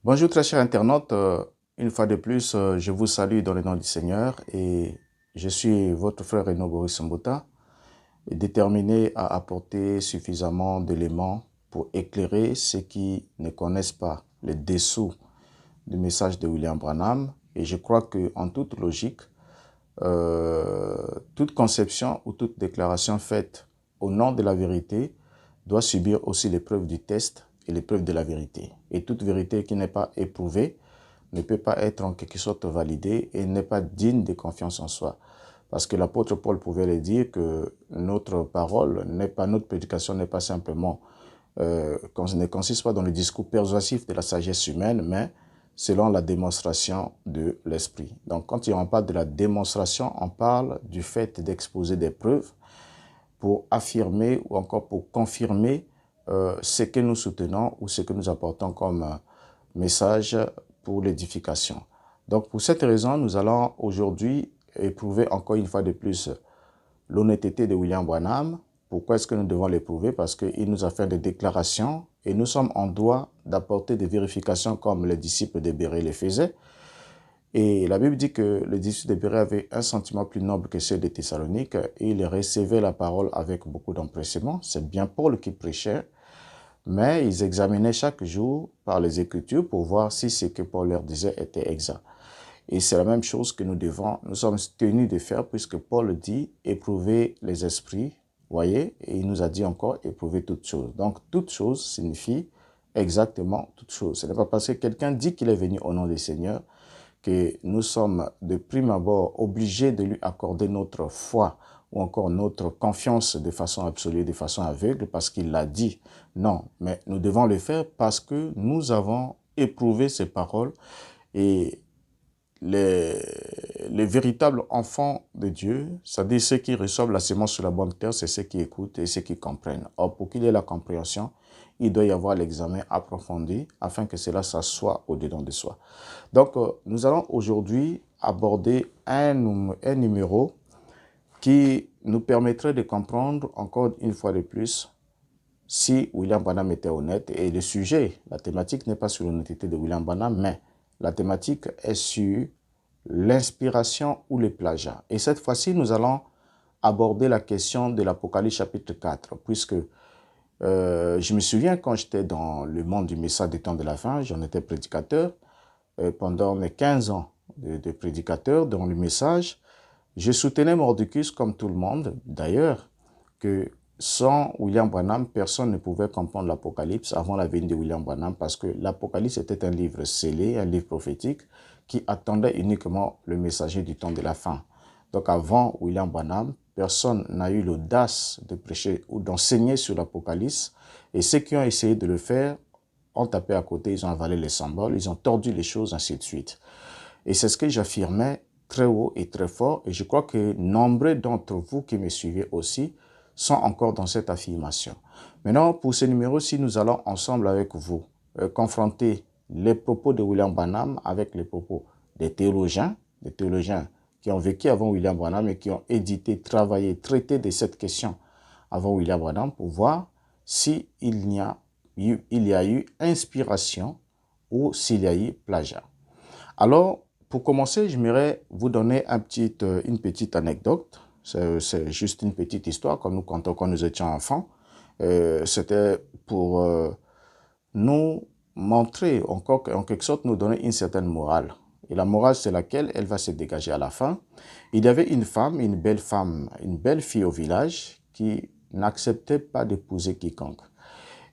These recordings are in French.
Bonjour très chers internautes, une fois de plus, je vous salue dans le nom du Seigneur et je suis votre frère Renaud Boris Mbouta, déterminé à apporter suffisamment d'éléments pour éclairer ceux qui ne connaissent pas les dessous du message de William Branham. Et je crois qu'en toute logique, toute conception ou toute déclaration faite au nom de la vérité doit subir aussi l'épreuve du test et l'épreuve de la vérité. Et toute vérité qui n'est pas éprouvée ne peut pas être en quelque sorte validée et n'est pas digne de confiance en soi. Parce que l'apôtre Paul pouvait le dire que notre parole n'est pas, notre prédication n'est pas simplement, ne consiste pas dans le discours persuasif de la sagesse humaine, mais selon la démonstration de l'esprit. Donc quand on parle de la démonstration, on parle du fait d'exposer des preuves pour affirmer ou encore pour confirmer ce que nous soutenons ou ce que nous apportons comme message pour l'édification. Donc pour cette raison, nous allons aujourd'hui éprouver encore une fois de plus l'honnêteté de William Branham. Pourquoi est-ce que nous devons l'éprouver? Parce qu'il nous a fait des déclarations et nous sommes en droit d'apporter des vérifications comme les disciples de Béré les faisaient. Et la Bible dit que les disciples de Béré avaient un sentiment plus noble que ceux de Thessalonique et ils recevaient la parole avec beaucoup d'empressement. C'est bien Paul qui prêchait, mais ils examinaient chaque jour par les Écritures pour voir si ce que Paul leur disait était exact. Et c'est la même chose que nous sommes tenus de faire puisque Paul dit éprouver les esprits, voyez, et il nous a dit encore éprouver toutes choses. Donc toute chose signifie exactement toute chose. Ce n'est pas parce que quelqu'un dit qu'il est venu au nom du Seigneur que nous sommes de prime abord obligés de lui accorder notre foi ou encore notre confiance de façon absolue, de façon aveugle, parce qu'il l'a dit. Non, mais nous devons le faire parce que nous avons éprouvé ses paroles et les, les véritables enfants de Dieu, c'est-à-dire ceux qui reçoivent la semence sur la bonne terre, c'est ceux qui écoutent et ceux qui comprennent. Or, pour qu'il y ait la compréhension, il doit y avoir l'examen approfondi afin que cela s'assoie au-dedans de soi. Donc, nous allons aujourd'hui aborder un numéro qui nous permettrait de comprendre encore une fois de plus si William Branham était honnête. Et le sujet, la thématique n'est pas sur l'honnêteté de William Branham, mais la thématique est sur l'inspiration ou le plagiat. Et cette fois-ci, nous allons aborder la question de l'Apocalypse chapitre 4, puisque je me souviens quand j'étais dans le monde du message des temps de la fin, j'en étais prédicateur, pendant mes 15 ans de prédicateur dans le message, je soutenais Mordicus comme tout le monde, d'ailleurs, que sans William Branham, personne ne pouvait comprendre l'Apocalypse avant la venue de William Branham parce que l'Apocalypse était un livre scellé, un livre prophétique qui attendait uniquement le messager du temps de la fin. Donc avant William Branham, personne n'a eu l'audace de prêcher ou d'enseigner sur l'Apocalypse et ceux qui ont essayé de le faire ont tapé à côté, ils ont avalé les symboles, ils ont tordu les choses, ainsi de suite. Et c'est ce que j'affirmais très haut et très fort. Et je crois que nombreux d'entre vous qui me suivez aussi sont encore dans cette affirmation. Maintenant, pour ce numéro-ci, nous allons ensemble avec vous confronter les propos de William Branham avec les propos des théologiens qui ont vécu avant William Branham et qui ont édité, travaillé, traité de cette question avant William Branham pour voir s'il y a eu inspiration ou s'il y a eu plagiat. Alors, pour commencer, j'aimerais vous donner une petite anecdote. C'est juste une petite histoire, comme nous contons quand nous étions enfants. C'était pour nous montrer, encore en quelque sorte, nous donner une certaine morale. Et la morale, c'est laquelle elle va se dégager à la fin. Il y avait une femme, une belle fille au village qui n'acceptait pas d'épouser quiconque.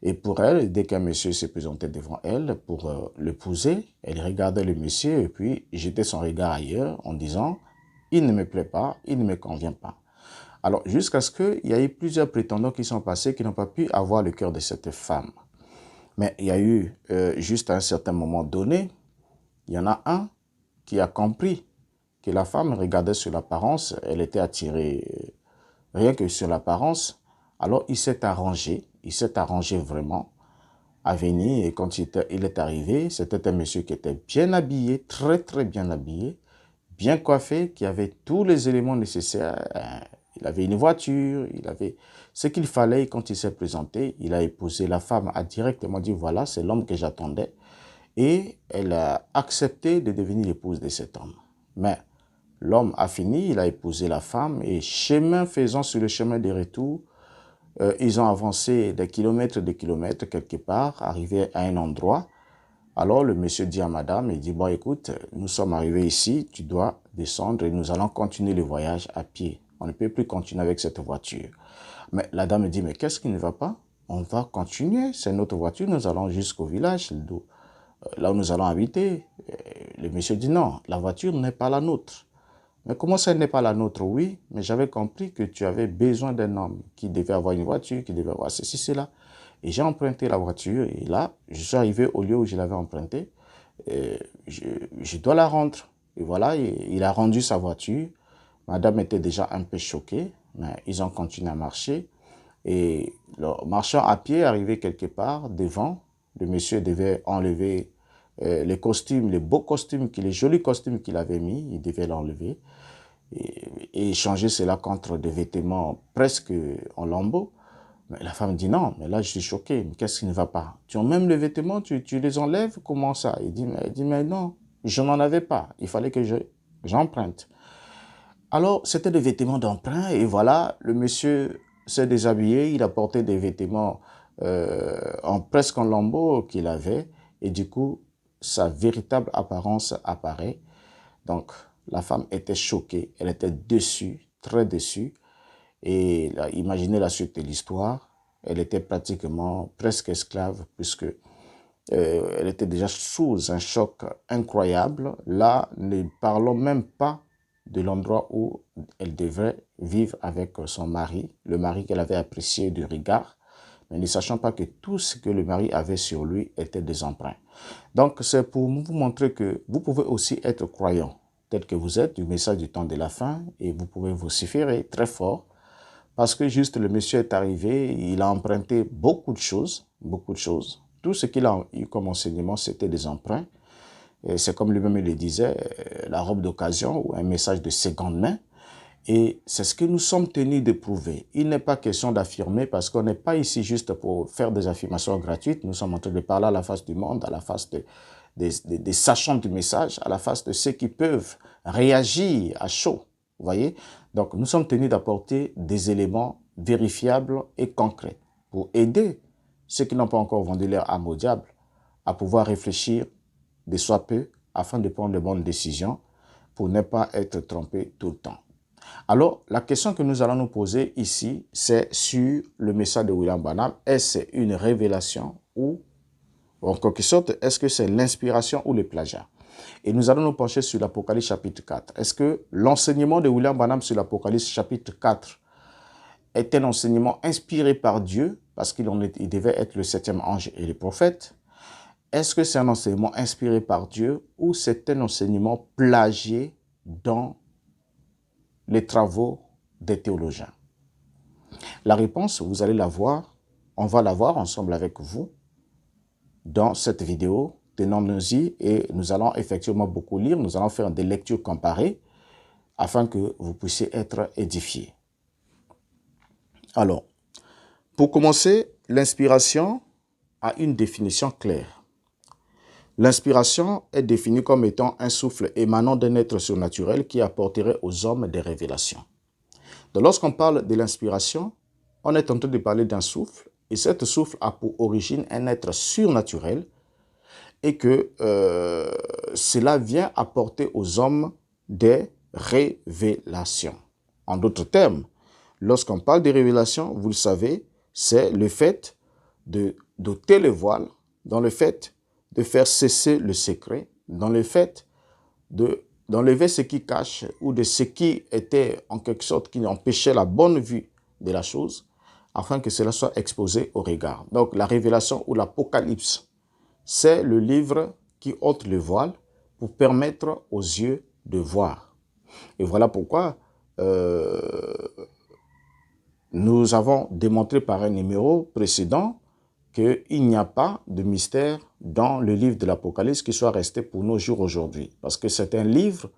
Et pour elle, dès qu'un monsieur se présentait devant elle pour l'épouser, elle regardait le monsieur et puis jetait son regard ailleurs en disant « Il ne me plaît pas, il ne me convient pas ». Alors, jusqu'à ce qu'il y ait plusieurs prétendants qui sont passés qui n'ont pas pu avoir le cœur de cette femme. Mais il y a eu, juste à un certain moment donné, il y en a un qui a compris que la femme regardait sur l'apparence, elle était attirée rien que sur l'apparence. Alors, il s'est arrangé vraiment à venir et quand il est arrivé, c'était un monsieur qui était bien habillé, très très bien habillé, bien coiffé, qui avait tous les éléments nécessaires. Il avait une voiture, il avait ce qu'il fallait. Quand il s'est présenté, il a épousé la femme, a directement dit voilà, c'est l'homme que j'attendais. et elle a accepté de devenir l'épouse de cet homme. Mais l'homme a fini, il a épousé la femme et chemin faisant sur le chemin de retour, ils ont avancé des kilomètres quelque part, arrivé à un endroit. Alors le monsieur dit à madame, il dit, bon écoute, nous sommes arrivés ici, tu dois descendre et nous allons continuer le voyage à pied. On ne peut plus continuer avec cette voiture. Mais la dame dit, mais qu'est-ce qui ne va pas? On va continuer, c'est notre voiture, nous allons jusqu'au village, là où nous allons habiter. Le monsieur dit, non, la voiture n'est pas la nôtre. Mais comment ça n'est pas la nôtre? Oui, mais j'avais compris que tu avais besoin d'un homme qui devait avoir une voiture, qui devait avoir ceci, cela. Et j'ai emprunté la voiture et là, je suis arrivé au lieu où je l'avais emprunté. Je dois la rendre. Et voilà, il a rendu sa voiture. Madame était déjà un peu choquée, mais ils ont continué à marcher. Et marchant à pied, arrivé quelque part devant, le monsieur devait enlever les costumes, les beaux costumes, les jolis costumes qu'il avait mis, il devait l'enlever et échanger cela contre des vêtements presque en lambeaux. Mais la femme dit non, mais là je suis choqué, mais qu'est-ce qui ne va pas? Tu as même les vêtements, tu les enlèves, comment ça? Il dit, mais non, je n'en avais pas, il fallait que j'emprunte. Alors c'était des vêtements d'emprunt et voilà, le monsieur s'est déshabillé, il a porté des vêtements presque en lambeaux qu'il avait et du coup sa véritable apparence apparaît. Donc la femme était choquée, elle était déçue, très déçue. Et là, imaginez la suite de l'histoire. Elle était pratiquement presque esclave puisque elle était déjà sous un choc incroyable. Là, ne parlons même pas de l'endroit où elle devait vivre avec son mari, le mari qu'elle avait apprécié du regard, mais ne sachant pas que tout ce que le mari avait sur lui était des emprunts. Donc, c'est pour vous montrer que vous pouvez aussi être croyant, tel que vous êtes, du message du temps de la fin, et vous pouvez vociférer très fort, parce que juste le monsieur est arrivé, il a emprunté beaucoup de choses, beaucoup de choses. Tout ce qu'il a eu comme enseignement, c'était des emprunts. C'est comme lui-même le disait, la robe d'occasion ou un message de seconde main. Et c'est ce que nous sommes tenus de prouver. Il n'est pas question d'affirmer parce qu'on n'est pas ici juste pour faire des affirmations gratuites. Nous sommes en train de parler à la face du monde, à la face des sachants du message, à la face de ceux qui peuvent réagir à chaud. Vous voyez? Donc, nous sommes tenus d'apporter des éléments vérifiables et concrets pour aider ceux qui n'ont pas encore vendu leur âme au diable à pouvoir réfléchir de soi peu afin de prendre de bonnes décisions pour ne pas être trompés tout le temps. Alors, la question que nous allons nous poser ici, c'est sur le message de William Branham. Est-ce une révélation ou, en quelque sorte, est-ce que c'est l'inspiration ou le plagiat? Et nous allons nous pencher sur l'Apocalypse chapitre 4. Est-ce que l'enseignement de William Branham sur l'Apocalypse chapitre 4 est un enseignement inspiré par Dieu, parce qu'il devait être le septième ange et le prophète? Est-ce que c'est un enseignement inspiré par Dieu ou c'est un enseignement plagié dans les travaux des théologiens? La réponse, vous allez la voir, on va la voir ensemble avec vous dans cette vidéo. Tenons-nous-y et nous allons effectivement beaucoup lire, nous allons faire des lectures comparées afin que vous puissiez être édifiés. Alors, pour commencer, l'inspiration a une définition claire. L'inspiration est définie comme étant un souffle émanant d'un être surnaturel qui apporterait aux hommes des révélations. Donc, lorsqu'on parle de l'inspiration, on est en train de parler d'un souffle, et cet souffle a pour origine un être surnaturel, et que cela vient apporter aux hommes des révélations. En d'autres termes, lorsqu'on parle de révélations, vous le savez, c'est le fait d'ôter le voile, dans le fait de faire cesser le secret, dans le fait d'enlever ce qui cache ou de ce qui était en quelque sorte qui empêchait la bonne vue de la chose, afin que cela soit exposé au regard. Donc la révélation ou l'Apocalypse, c'est le livre qui ôte le voile pour permettre aux yeux de voir. Et voilà pourquoi nous avons démontré par un numéro précédent qu'il n'y a pas de mystère dans le livre de l'Apocalypse qui soit resté pour nos jours aujourd'hui. Parce que c'est un livre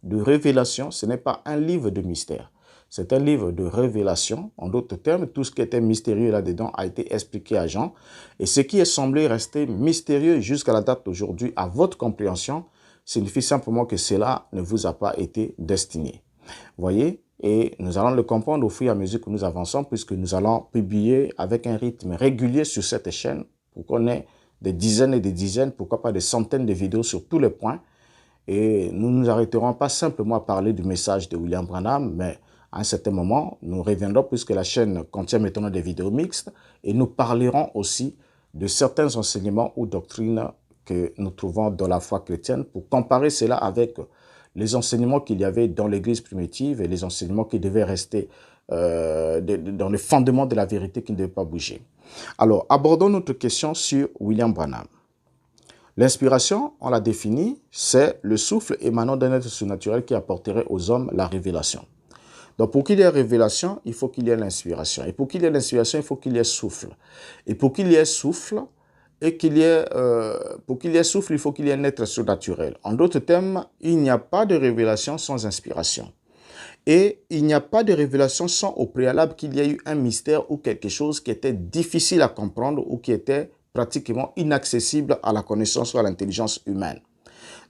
de révélation, ce n'est pas un livre de mystère. C'est un livre de révélation. En d'autres termes, tout ce qui était mystérieux là-dedans a été expliqué à Jean. Et ce qui est semblé rester mystérieux jusqu'à la date d'aujourd'hui, à votre compréhension, signifie simplement que cela ne vous a pas été destiné. Voyez? Et nous allons le comprendre au fur et à mesure que nous avançons, puisque nous allons publier avec un rythme régulier sur cette chaîne, pour qu'on ait des dizaines et des dizaines, pourquoi pas des centaines de vidéos sur tous les points. Et nous ne nous arrêterons pas simplement à parler du message de William Branham, mais à un certain moment, nous reviendrons, puisque la chaîne contient maintenant des vidéos mixtes, et nous parlerons aussi de certains enseignements ou doctrines que nous trouvons dans la foi chrétienne, pour comparer cela avec les enseignements qu'il y avait dans l'Église primitive et les enseignements qui devaient rester dans les fondements de la vérité qui ne devaient pas bouger. Alors, abordons notre question sur William Branham. L'inspiration, on l'a définie, c'est le souffle émanant d'un être surnaturel qui apporterait aux hommes la révélation. Donc, pour qu'il y ait révélation, il faut qu'il y ait l'inspiration. Et pour qu'il y ait l'inspiration, il faut qu'il y ait souffle. Et pour qu'il y ait souffle, il faut qu'il y ait un être surnaturel. En d'autres termes, il n'y a pas de révélation sans inspiration. Et il n'y a pas de révélation sans au préalable qu'il y ait eu un mystère ou quelque chose qui était difficile à comprendre ou qui était pratiquement inaccessible à la connaissance ou à l'intelligence humaine.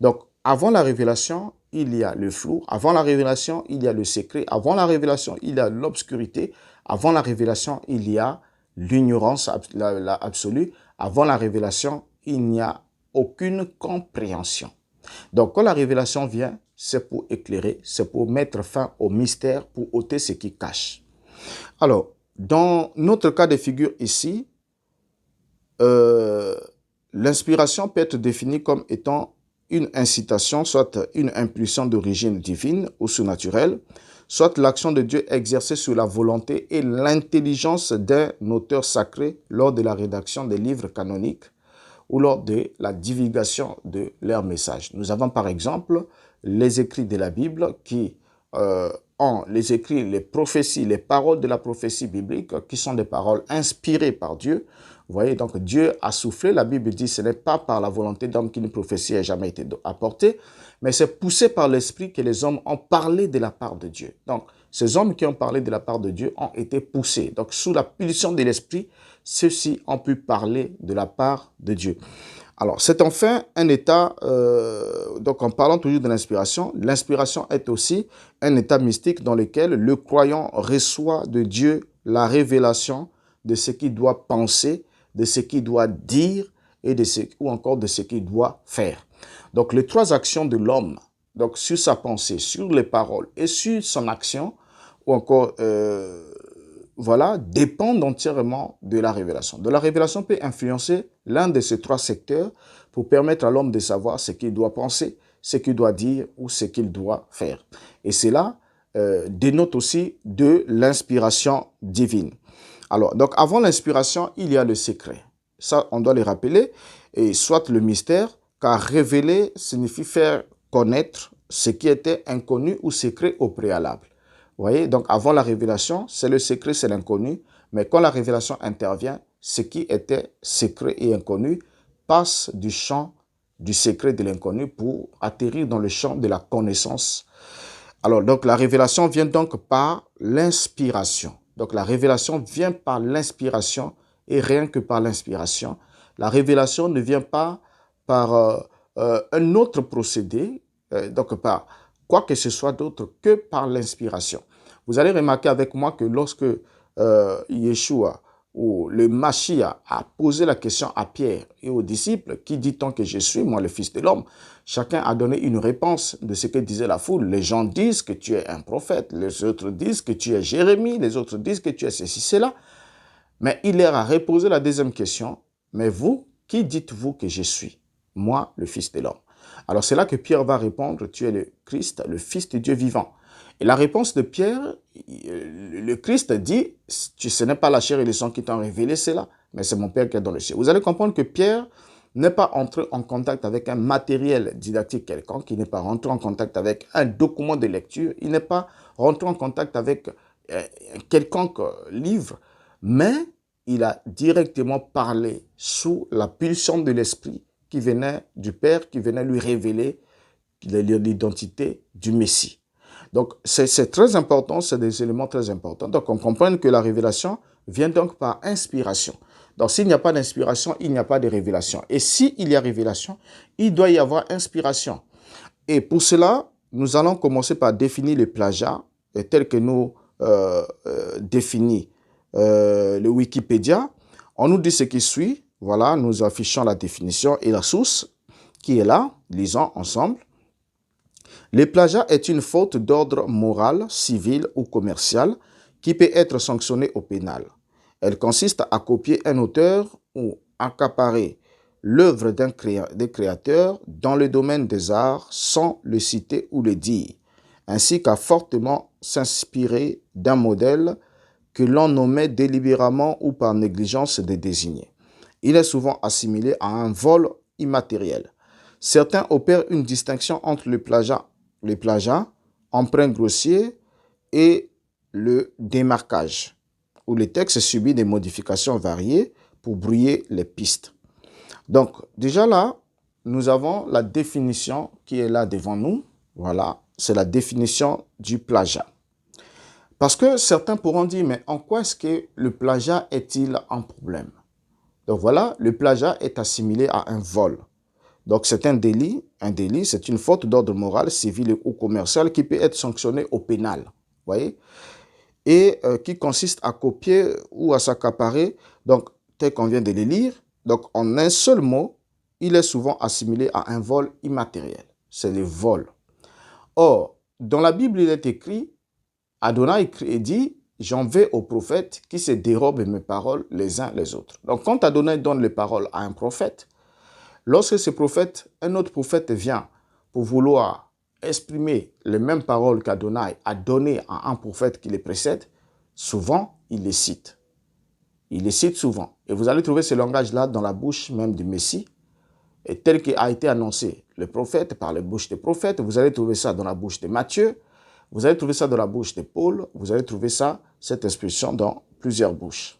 Donc, avant la révélation, il y a le flou. Avant la révélation, il y a le secret. Avant la révélation, il y a l'obscurité. Avant la révélation, il y a l'ignorance absolue. Avant la révélation, il n'y a aucune compréhension. Donc, quand la révélation vient, c'est pour éclairer, c'est pour mettre fin au mystère, pour ôter ce qui cache. Alors, dans notre cas de figure ici, l'inspiration peut être définie comme étant une incitation, soit une impulsion d'origine divine ou surnaturelle, soit l'action de Dieu exercée sur la volonté et l'intelligence d'un auteur sacré lors de la rédaction des livres canoniques ou lors de la divulgation de leur message. Nous avons par exemple les écrits de la Bible qui ont les écrits, les prophéties, les paroles de la prophétie biblique qui sont des paroles inspirées par Dieu. Vous voyez, donc Dieu a soufflé. La Bible dit que ce n'est pas par la volonté d'homme qu'une prophétie ait jamais été apportée, mais c'est poussé par l'Esprit que les hommes ont parlé de la part de Dieu. Donc, ces hommes qui ont parlé de la part de Dieu ont été poussés. Donc, sous la pulsion de l'Esprit, ceux-ci ont pu parler de la part de Dieu. Alors, c'est enfin un état, donc en parlant toujours de l'inspiration est aussi un état mystique dans lequel le croyant reçoit de Dieu la révélation de ce qu'il doit penser, de ce qu'il doit dire et ou encore de ce qu'il doit faire. Donc, les trois actions de l'homme, donc sur sa pensée, sur les paroles et sur son action, ou encore voilà, dépendent entièrement de la révélation. De la révélation peut influencer l'un de ces trois secteurs pour permettre à l'homme de savoir ce qu'il doit penser, ce qu'il doit dire ou ce qu'il doit faire. Et cela dénote aussi de l'inspiration divine. Alors, donc avant l'inspiration, il y a le secret. Ça, on doit le rappeler. Et soit le mystère, car révéler signifie faire connaître ce qui était inconnu ou secret au préalable. Vous voyez, donc avant la révélation, c'est le secret, c'est l'inconnu. Mais quand la révélation intervient, ce qui était secret et inconnu passe du champ du secret de l'inconnu pour atterrir dans le champ de la connaissance. Alors, donc la révélation vient donc par l'inspiration. Donc la révélation vient par l'inspiration et rien que par l'inspiration. La révélation ne vient pas par un autre procédé, donc par quoi que ce soit d'autre que par l'inspiration. Vous allez remarquer avec moi que lorsque Yeshua ou le Mashiach a posé la question à Pierre et aux disciples, qui dit-on que je suis, moi le Fils de l'homme? Chacun a donné une réponse de ce que disait la foule. Les gens disent que tu es un prophète, les autres disent que tu es Jérémie, les autres disent que tu es ceci, cela. Mais il leur a reposé la deuxième question, mais vous, qui dites-vous que je suis? Moi, le Fils de l'homme. Alors c'est là que Pierre va répondre, tu es le Christ, le Fils de Dieu vivant. Et la réponse de Pierre, le Christ dit, ce n'est pas la chair et le sang qui t'ont révélé cela, mais c'est mon Père qui est dans le ciel. Vous allez comprendre que Pierre n'est pas entré en contact avec un matériel didactique quelconque, il n'est pas rentré en contact avec un document de lecture, il n'est pas rentré en contact avec quelconque livre, mais il a directement parlé sous la pulsion de l'Esprit qui venait du Père, qui venait lui révéler l'identité du Messie. Donc, c'est très important, c'est des éléments très importants. Donc, on comprend que la révélation vient donc par inspiration. Donc, s'il n'y a pas d'inspiration, il n'y a pas de révélation. Et s'il y a révélation, il doit y avoir inspiration. Et pour cela, nous allons commencer par définir le plagiat tel que nous définit le Wikipédia. On nous dit ce qui suit. Voilà, nous affichons la définition et la source qui est là. Lisons ensemble. Le plagiat est une faute d'ordre moral, civil ou commercial qui peut être sanctionnée au pénal. Elle consiste à copier un auteur ou accaparer l'œuvre d'un créateur dans le domaine des arts sans le citer ou le dire, ainsi qu'à fortement s'inspirer d'un modèle que l'on nommait délibérément ou par négligence de désigner. Il est souvent assimilé à un vol immatériel. Certains opèrent une distinction entre le plagiat, emprunt grossier et le démarquage, où le texte subit des modifications variées pour brouiller les pistes. Donc, déjà là, nous avons la définition qui est là devant nous. Voilà, c'est la définition du plagiat. Parce que certains pourront dire, mais en quoi est-ce que le plagiat est-il un problème? Donc voilà, le plagiat est assimilé à un vol. Donc c'est un délit. Un délit, c'est une faute d'ordre moral, civil ou commercial qui peut être sanctionnée au pénal. Voyez? Et qui consiste à copier ou à s'accaparer, donc tel qu'on vient de le lire. Donc en un seul mot, il est souvent assimilé à un vol immatériel. C'est le vol. Or, dans la Bible, il est écrit, Adonai dit, j'en vais aux prophètes qui se dérobent mes paroles les uns les autres. Donc quand Adonai donne les paroles à un prophète, lorsque ce prophète, un autre prophète vient pour vouloir exprimer les mêmes paroles qu'Adonai a données à un prophète qui les précède, souvent, il les cite. Il les cite souvent. Et vous allez trouver ce langage-là dans la bouche même du Messie, et tel qu'il a été annoncé le prophète par la bouche des prophètes. Vous allez trouver ça dans la bouche de Matthieu, vous allez trouver ça dans la bouche de Paul, vous allez trouver ça, cette expression, dans plusieurs bouches.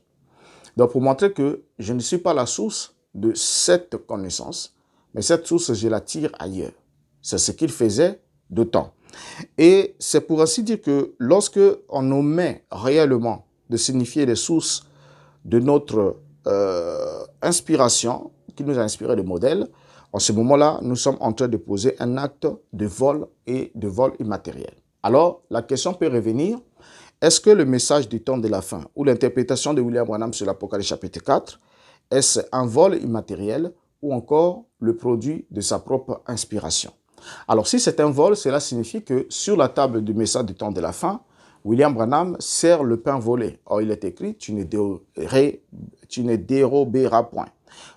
Donc, pour montrer que je ne suis pas la source de cette connaissance, mais cette source, je la tire ailleurs. C'est ce qu'il faisait d'autant. Et c'est pour ainsi dire que lorsque on omet réellement de signifier les sources de notre inspiration, qui nous a inspiré le modèle, en ce moment-là, nous sommes en train de poser un acte de vol et de vol immatériel. Alors, la question peut revenir, est-ce que le message du temps de la fin ou l'interprétation de William Branham sur l'Apocalypse chapitre 4, est-ce un vol immatériel ou encore le produit de sa propre inspiration? Alors, si c'est un vol, cela signifie que sur la table du message du temps de la fin, William Branham sert le pain volé. Or, il est écrit, tu ne déroberas point.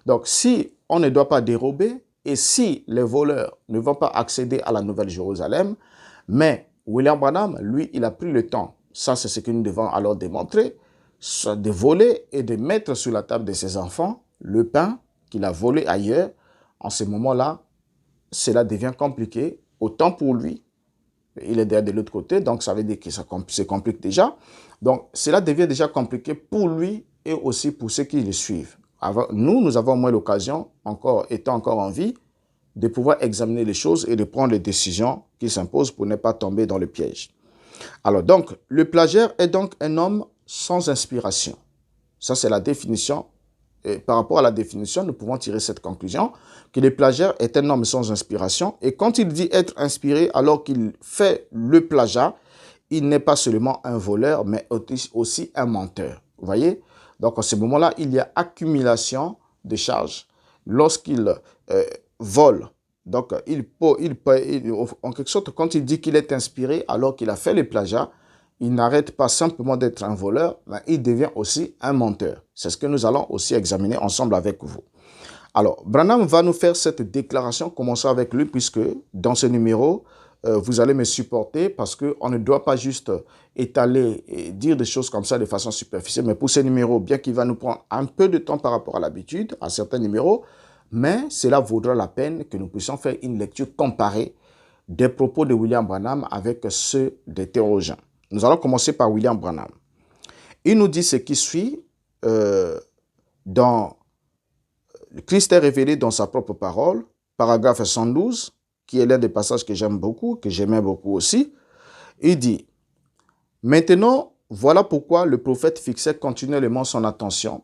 Donc, si on ne doit pas dérober et si les voleurs ne vont pas accéder à la Nouvelle Jérusalem, mais William Branham, lui, il a pris le temps, ça c'est ce que nous devons alors démontrer, de voler et de mettre sur la table de ses enfants le pain qu'il a volé ailleurs. En ce moment-là, cela devient compliqué, autant pour lui, il est derrière de l'autre côté, donc ça veut dire que ça se complique déjà. Donc cela devient déjà compliqué pour lui et aussi pour ceux qui le suivent. Nous avons au moins l'occasion, étant encore en vie, de pouvoir examiner les choses et de prendre les décisions qui s'imposent pour ne pas tomber dans le piège. Alors donc, le plagiaire est donc un homme sans inspiration. Ça, c'est la définition. Et par rapport à la définition, nous pouvons tirer cette conclusion, que le plagiaire est un homme sans inspiration. Et quand il dit être inspiré alors qu'il fait le plagiat, il n'est pas seulement un voleur, mais aussi un menteur. Vous voyez? Donc, à ce moment-là, il y a accumulation de charges. Lorsqu'il vole, donc en quelque sorte, quand il dit qu'il est inspiré alors qu'il a fait le plagiat, il n'arrête pas simplement d'être un voleur, mais il devient aussi un menteur. C'est ce que nous allons aussi examiner ensemble avec vous. Alors, Branham va nous faire cette déclaration, commençons avec lui, puisque dans ce numéro, vous allez me supporter parce qu'on ne doit pas juste étaler et dire des choses comme ça de façon superficielle. Mais pour ce numéro, bien qu'il va nous prendre un peu de temps par rapport à l'habitude, à certains numéros, mais cela vaudra la peine que nous puissions faire une lecture comparée des propos de William Branham avec ceux des théologiens. Nous allons commencer par William Branham. Il nous dit ce qui suit dans Christ est révélé dans sa propre parole, paragraphe 112, qui est l'un des passages que j'aime beaucoup, que j'aimais beaucoup aussi. Il dit, maintenant, voilà pourquoi le prophète fixait continuellement son attention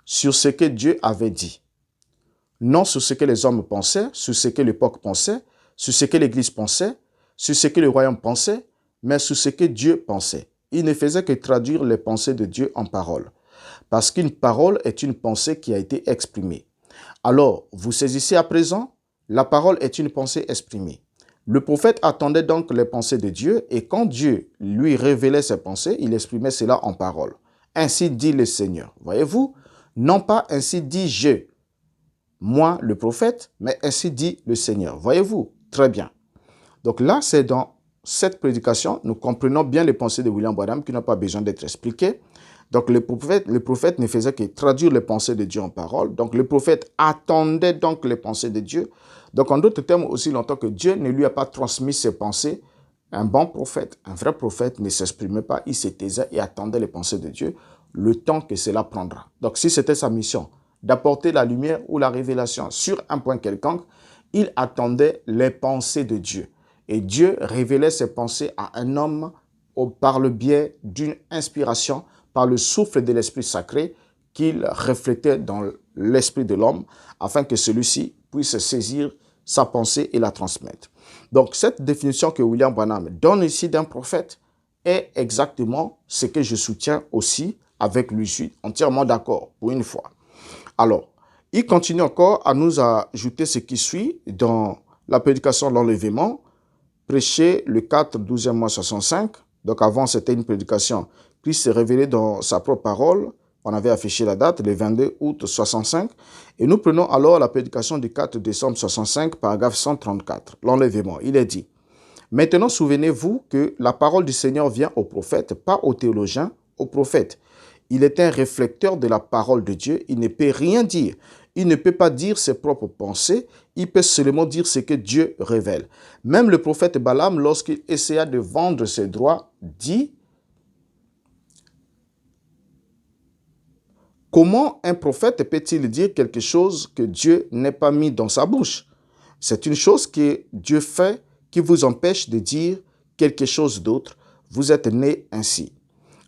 sur ce que Dieu avait dit. Non sur ce que les hommes pensaient, sur ce que l'époque pensait, sur ce que l'Église pensait, sur ce que le royaume pensait, mais sur ce que Dieu pensait. Il ne faisait que traduire les pensées de Dieu en paroles. Parce qu'une parole est une pensée qui a été exprimée. Alors, vous saisissez à présent, la parole est une pensée exprimée. Le prophète attendait donc les pensées de Dieu et quand Dieu lui révélait ses pensées, il exprimait cela en parole. Ainsi dit le Seigneur. Voyez-vous, non pas ainsi dit je, moi le prophète, mais ainsi dit le Seigneur. Voyez-vous, très bien. Donc là, c'est dans cette prédication, nous comprenons bien les pensées de William Branham qui n'ont pas besoin d'être expliquées. Donc le prophète ne faisait que traduire les pensées de Dieu en parole. Donc le prophète attendait donc les pensées de Dieu. Donc en d'autres termes, aussi longtemps que Dieu ne lui a pas transmis ses pensées, un bon prophète, un vrai prophète ne s'exprimait pas, il se taisait et attendait les pensées de Dieu le temps que cela prendra. Donc si c'était sa mission d'apporter la lumière ou la révélation sur un point quelconque, il attendait les pensées de Dieu. Et Dieu révélait ses pensées à un homme par le biais d'une inspiration, par le souffle de l'Esprit sacré qu'il reflétait dans l'esprit de l'homme, afin que celui-ci puisse saisir sa pensée et la transmettre. Donc, cette définition que William Branham donne ici d'un prophète est exactement ce que je soutiens aussi avec lui. Je suis entièrement d'accord pour une fois. Alors, il continue encore à nous ajouter ce qui suit dans la prédication de l'enlèvement, prêché le 4 12e mois 65. Donc avant, c'était une prédication. Christ s'est révélé dans sa propre parole. On avait affiché la date, le 22 août 65. Et nous prenons alors la prédication du 4 décembre 65, paragraphe 134. L'enlèvement, il est dit, « Maintenant, souvenez-vous que la parole du Seigneur vient au prophète, pas au théologien, au prophète. Il est un réflecteur de la parole de Dieu. Il ne peut rien dire. Il ne peut pas dire ses propres pensées. Il peut seulement dire ce que Dieu révèle. Même le prophète Balaam, lorsqu'il essaya de vendre ses droits, dit « Comment un prophète peut-il dire quelque chose que Dieu n'ait pas mis dans sa bouche? C'est une chose que Dieu fait qui vous empêche de dire quelque chose d'autre. Vous êtes né ainsi. »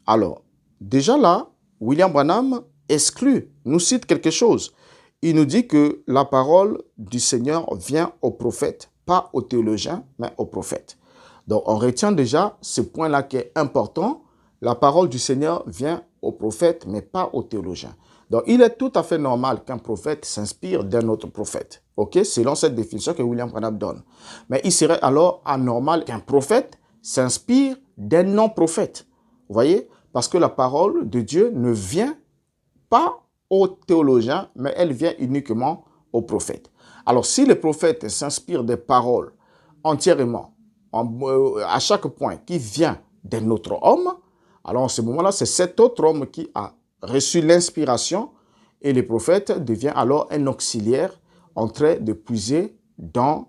Alors, déjà là, William Branham exclut, nous cite quelque chose. Il nous dit que la parole du Seigneur vient au prophète, pas au théologien, mais au prophète. Donc, on retient déjà ce point-là qui est important. La parole du Seigneur vient au prophète, mais pas au théologien. Donc, il est tout à fait normal qu'un prophète s'inspire d'un autre prophète, ok, selon cette définition que William Branham donne. Mais il serait alors anormal qu'un prophète s'inspire d'un non-prophète. Vous voyez? Parce que la parole de Dieu ne vient pas aux théologiens, mais elle vient uniquement aux prophètes. Alors, si le prophète s'inspire des paroles entièrement, à chaque point, qui vient d'un autre homme, alors en ce moment-là, c'est cet autre homme qui a reçu l'inspiration et le prophète devient alors un auxiliaire en train de puiser dans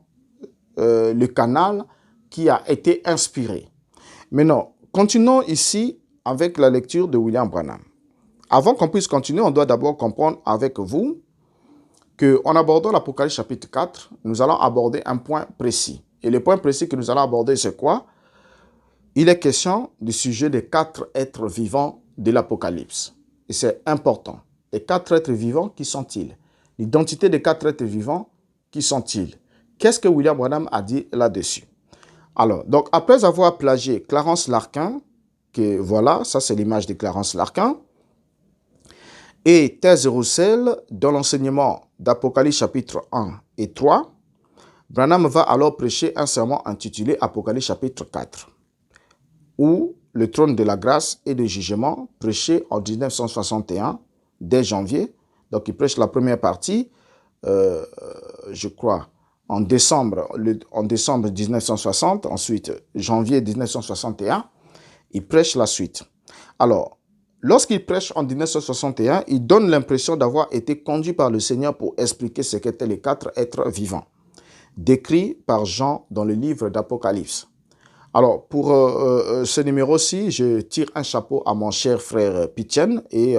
le canal qui a été inspiré. Maintenant, continuons ici avec la lecture de William Branham. Avant qu'on puisse continuer, on doit d'abord comprendre avec vous qu'en abordant l'Apocalypse chapitre 4, nous allons aborder un point précis. Et le point précis que nous allons aborder, c'est quoi? Il est question du sujet des 4 êtres vivants de l'Apocalypse. Et c'est important. Les 4 êtres vivants, qui sont-ils? L'identité des 4 êtres vivants, qui sont-ils? Qu'est-ce que William Branham a dit là-dessus? Alors, donc après avoir plagié Clarence Larkin, que voilà, ça c'est l'image de Clarence Larkin, et Thèse Roussel dans l'enseignement d'Apocalypse chapitre 1 et 3, Branham va alors prêcher un sermon intitulé Apocalypse chapitre 4, où le trône de la grâce et du jugement, prêché en 1961, dès janvier. Donc il prêche la première partie, je crois, en décembre 1960, ensuite janvier 1961, il prêche la suite. Alors, lorsqu'il prêche en 1961, il donne l'impression d'avoir été conduit par le Seigneur pour expliquer ce qu'étaient les 4 êtres vivants, décrits par Jean dans le livre d'Apocalypse. Alors, pour ce numéro-ci, je tire un chapeau à mon cher frère Pitchen et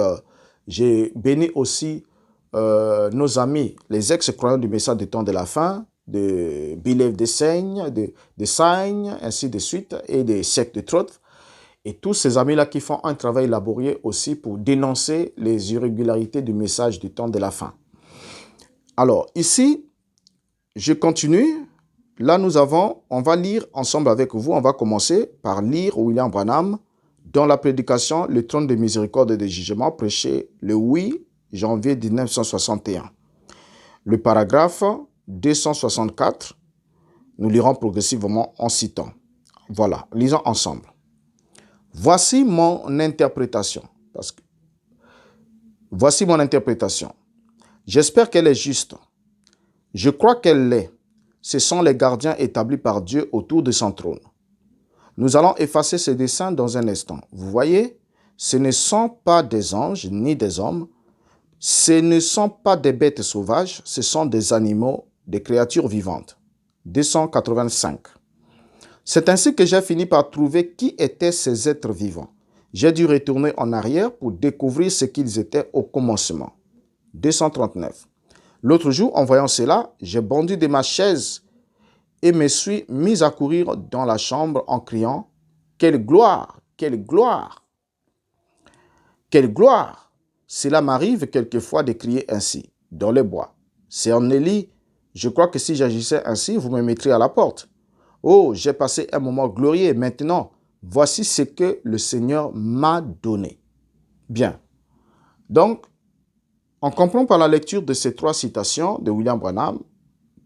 j'ai béni aussi nos amis, les ex-croyants du message des temps de la fin, de Believe the Sign, ainsi de suite, et des sectes de Truth. Et tous ces amis-là qui font un travail laborieux aussi pour dénoncer les irrégularités du message du temps de la fin. Alors, ici, je continue. Là, on va lire ensemble avec vous, on va commencer par lire William Branham dans la prédication Le trône de miséricorde et de jugement, prêché le 8 janvier 1961. Le paragraphe 264, nous lirons progressivement en citant. Voilà, lisons ensemble. Voici mon interprétation. Voici mon interprétation. J'espère qu'elle est juste. Je crois qu'elle l'est. Ce sont les gardiens établis par Dieu autour de son trône. Nous allons effacer ces dessins dans un instant. Vous voyez, ce ne sont pas des anges ni des hommes. Ce ne sont pas des bêtes sauvages. Ce sont des animaux, des créatures vivantes. 285. C'est ainsi que j'ai fini par trouver qui étaient ces êtres vivants. J'ai dû retourner en arrière pour découvrir ce qu'ils étaient au commencement. 239. L'autre jour, en voyant cela, j'ai bondi de ma chaise et me suis mis à courir dans la chambre en criant « Quelle gloire! Quelle gloire! Quelle gloire !» Cela m'arrive quelquefois de crier ainsi, dans les bois. Sœur Nelly, je crois que si j'agissais ainsi, vous me mettriez à la porte. Oh, j'ai passé un moment glorieux. Maintenant, voici ce que le Seigneur m'a donné. Bien. Donc, on comprend par la lecture de ces 3 citations de William Branham,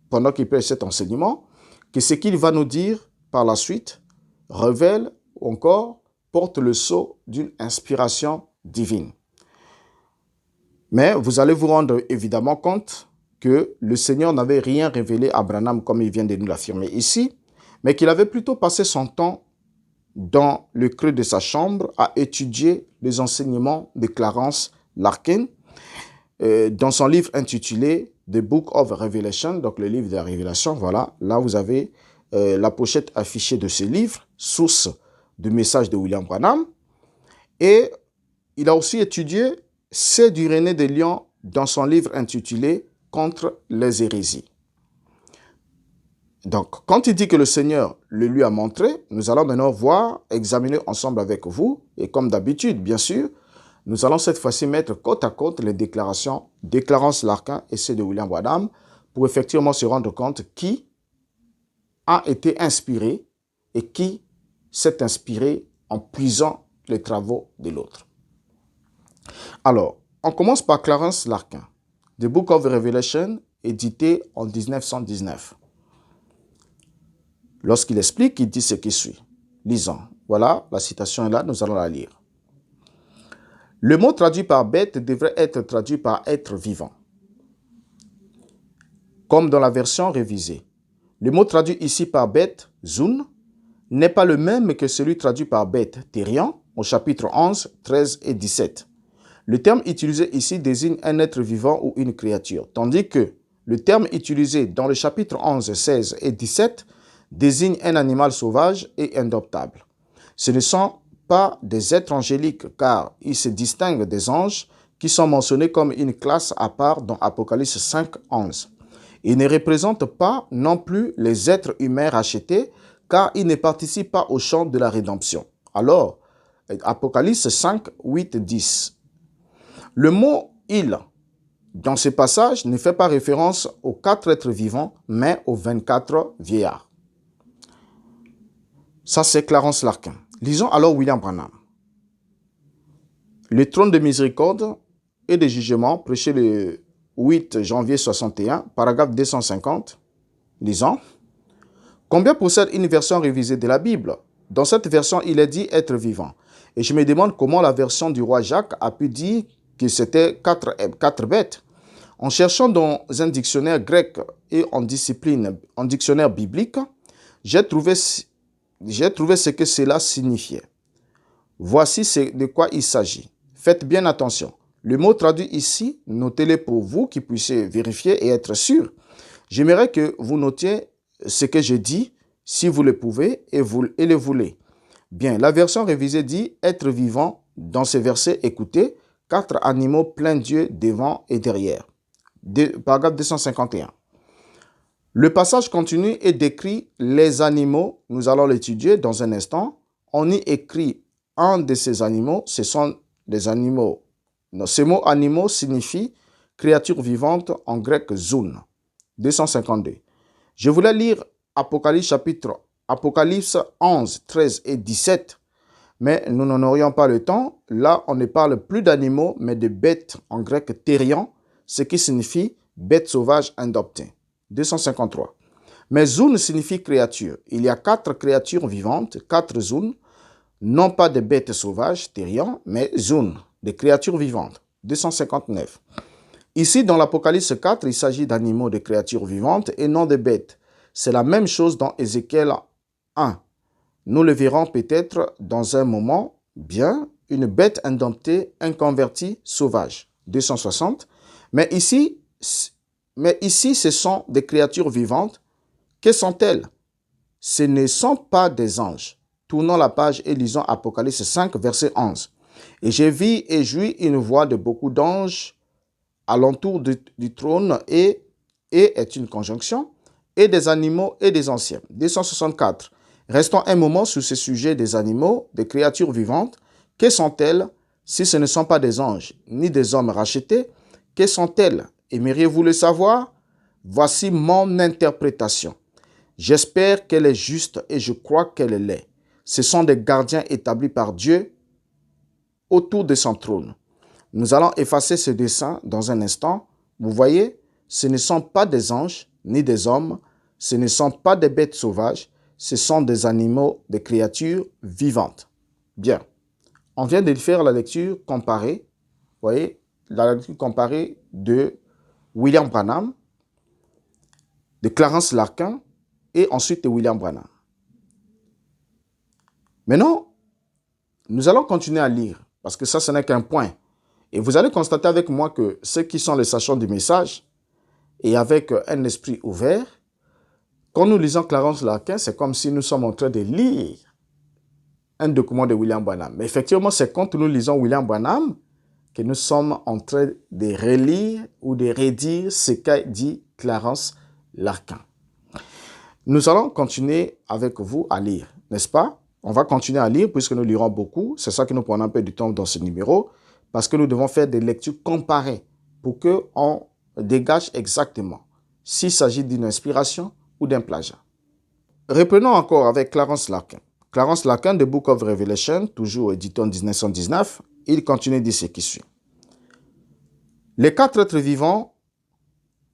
pendant qu'il prêche cet enseignement, que ce qu'il va nous dire par la suite révèle ou encore porte le sceau d'une inspiration divine. Mais vous allez vous rendre évidemment compte que le Seigneur n'avait rien révélé à Branham comme il vient de nous l'affirmer ici, mais qu'il avait plutôt passé son temps dans le creux de sa chambre à étudier les enseignements de Clarence Larkin dans son livre intitulé The Book of Revelation, donc le livre de la Révélation. Voilà, là vous avez la pochette affichée de ce livre, source du message de William Branham. Et il a aussi étudié C. du René de Lyon dans son livre intitulé Contre les hérésies. Donc, quand il dit que le Seigneur le lui a montré, nous allons maintenant voir, examiner ensemble avec vous, et comme d'habitude, bien sûr, nous allons cette fois-ci mettre côte à côte les déclarations de Clarence Larkin et celles de William Branham pour effectivement se rendre compte qui a été inspiré et qui s'est inspiré en puisant les travaux de l'autre. Alors, on commence par Clarence Larkin, The Book of Revelation, édité en 1919. Lorsqu'il explique, il dit ce qui suit. Lisons. Voilà, la citation est là, nous allons la lire. Le mot traduit par bête devrait être traduit par être vivant, comme dans la version révisée. Le mot traduit ici par bête, zun, n'est pas le même que celui traduit par bête, thérian, au chapitre 11, 13 et 17. Le terme utilisé ici désigne un être vivant ou une créature, tandis que le terme utilisé dans le chapitre 11, 16 et 17 désigne un animal sauvage et indoptable. Ce ne sont pas des êtres angéliques, car ils se distinguent des anges qui sont mentionnés comme une classe à part dans Apocalypse 5, 11. Ils ne représentent pas non plus les êtres humains rachetés, car ils ne participent pas au chant de la rédemption. Alors, Apocalypse 5, 8, 10. Le mot « il » dans ce passage ne fait pas référence aux 4 êtres vivants, mais aux 24 vieillards. Ça, c'est Clarence Larkin. Lisons alors William Branham. Le trône de miséricorde et de jugement, prêché le 8 janvier 61, paragraphe 250. Lisons. Combien possède une version révisée de la Bible? Dans cette version, il est dit être vivant. Et je me demande comment la version du roi Jacques a pu dire que c'était 4 bêtes. En cherchant dans un dictionnaire grec et en dictionnaire biblique, j'ai trouvé ce que cela signifiait. Voici de quoi il s'agit. Faites bien attention. Le mot traduit ici, notez-le pour vous qui puissiez vérifier et être sûr. J'aimerais que vous notiez ce que je dis, si vous le pouvez et le voulez. Bien, la version révisée dit « être vivant ». Dans ce verset, écoutez, 4 animaux pleins d'yeux devant et derrière. Paragraphe 251. Le passage continue et décrit les animaux. Nous allons l'étudier dans un instant. On y écrit un de ces animaux. Ce sont des animaux. Ce mot animaux signifie créature vivante en grec zoon. 252. Je voulais lire Apocalypse 11, 13 et 17, mais nous n'en aurions pas le temps. Là, on ne parle plus d'animaux, mais de bêtes en grec thérion, ce qui signifie bête sauvage adoptée. 253. Mais zoon signifie créature. Il y a 4 créatures vivantes, 4 zoon, non pas de bêtes sauvages, thérion, mais zoon, des créatures vivantes. 259. Ici, dans l'Apocalypse 4, il s'agit d'animaux, de créatures vivantes et non de bêtes. C'est la même chose dans Ézéchiel 1. Nous le verrons peut-être dans un moment. Bien, une bête indomptée, inconvertie, sauvage. 260. Mais ici, ce sont des créatures vivantes. Que sont-elles? Ce ne sont pas des anges. Tournons la page et lisons Apocalypse 5, verset 11. Et j'ai vu et joui une voix de beaucoup d'anges alentour du trône et est une conjonction, et des animaux et des anciens. 264. Restons un moment sur ce sujet des animaux, des créatures vivantes. Que sont-elles si ce ne sont pas des anges, ni des hommes rachetés? Que sont-elles? Aimeriez-vous le savoir? Voici mon interprétation. J'espère qu'elle est juste et je crois qu'elle l'est. Ce sont des gardiens établis par Dieu autour de son trône. Nous allons effacer ce dessin dans un instant. Vous voyez, ce ne sont pas des anges ni des hommes, ce ne sont pas des bêtes sauvages, ce sont des animaux, des créatures vivantes. Bien, on vient de faire la lecture comparée, vous voyez, la lecture comparée de William Branham, de Clarence Larkin et ensuite de William Branham. Maintenant, nous allons continuer à lire, parce que ça, ce n'est qu'un point. Et vous allez constater avec moi que ceux qui sont les sachants du message et avec un esprit ouvert, quand nous lisons Clarence Larkin, c'est comme si nous sommes en train de lire un document de William Branham. Mais effectivement, c'est quand nous lisons William Branham que nous sommes en train de relire ou de redire ce qu'a dit Clarence Larkin. Nous allons continuer avec vous à lire, n'est-ce pas? On va continuer à lire puisque nous lirons beaucoup. C'est ça que nous prenons un peu du temps dans ce numéro. Parce que nous devons faire des lectures comparées pour qu'on dégage exactement s'il s'agit d'une inspiration ou d'un plagiat. Reprenons encore avec Clarence Larkin. Clarence Larkin, The Book of Revelation, toujours édité en 1919, il continue de dire ce qui suit. Les 4 êtres vivants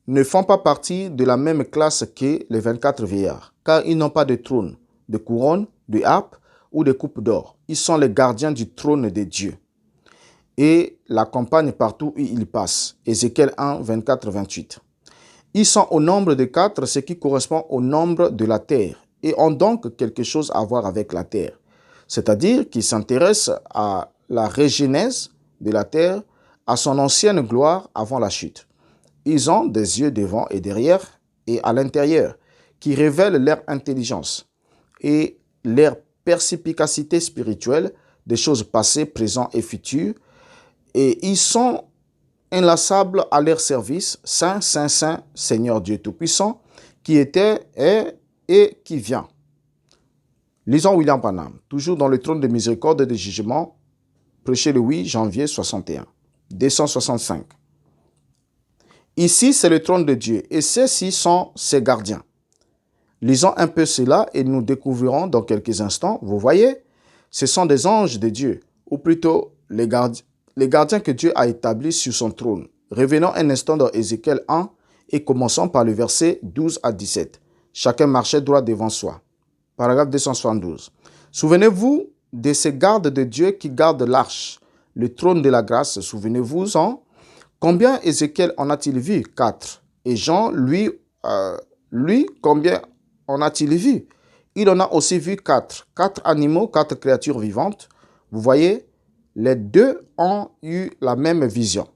ne font pas partie de la même classe que les 24 vieillards, car ils n'ont pas de trône, de couronne, de harpe ou de coupe d'or. Ils sont les gardiens du trône de Dieu et l'accompagnent partout où ils passent. Ézéchiel 1, 24, 28. Ils sont au nombre de 4, ce qui correspond au nombre de la terre, et ont donc quelque chose à voir avec la terre. C'est-à-dire qu'ils s'intéressent à la régénèse de la terre, à son ancienne gloire avant la chute. Ils ont des yeux devant et derrière et à l'intérieur, qui révèlent leur intelligence et leur perspicacité spirituelle des choses passées, présentes et futures. Et ils sont inlassables à leur service, Saint, Saint, Saint, Seigneur Dieu Tout-Puissant, qui était, est et qui vient. Lisons William Branham, toujours dans le trône de miséricorde et de jugement, prêché le 8 janvier 61, 265. Ici, c'est le trône de Dieu, et ceux-ci sont ses gardiens. Lisons un peu cela et nous découvrirons dans quelques instants, vous voyez, ce sont des anges de Dieu, ou plutôt les gardiens que Dieu a établis sur son trône. Revenons un instant dans Ézéchiel 1 et commençons par le verset 12 à 17. Chacun marchait droit devant soi. Paragraphe 272. Souvenez-vous de ces gardes de Dieu qui gardent l'arche, le trône de la grâce. Souvenez-vous-en. Combien Ézéchiel en a-t-il vu? 4. Et Jean, lui, combien en a-t-il vu? Il en a aussi vu 4. 4 animaux, 4 créatures vivantes. Vous voyez, les deux ont eu la même vision.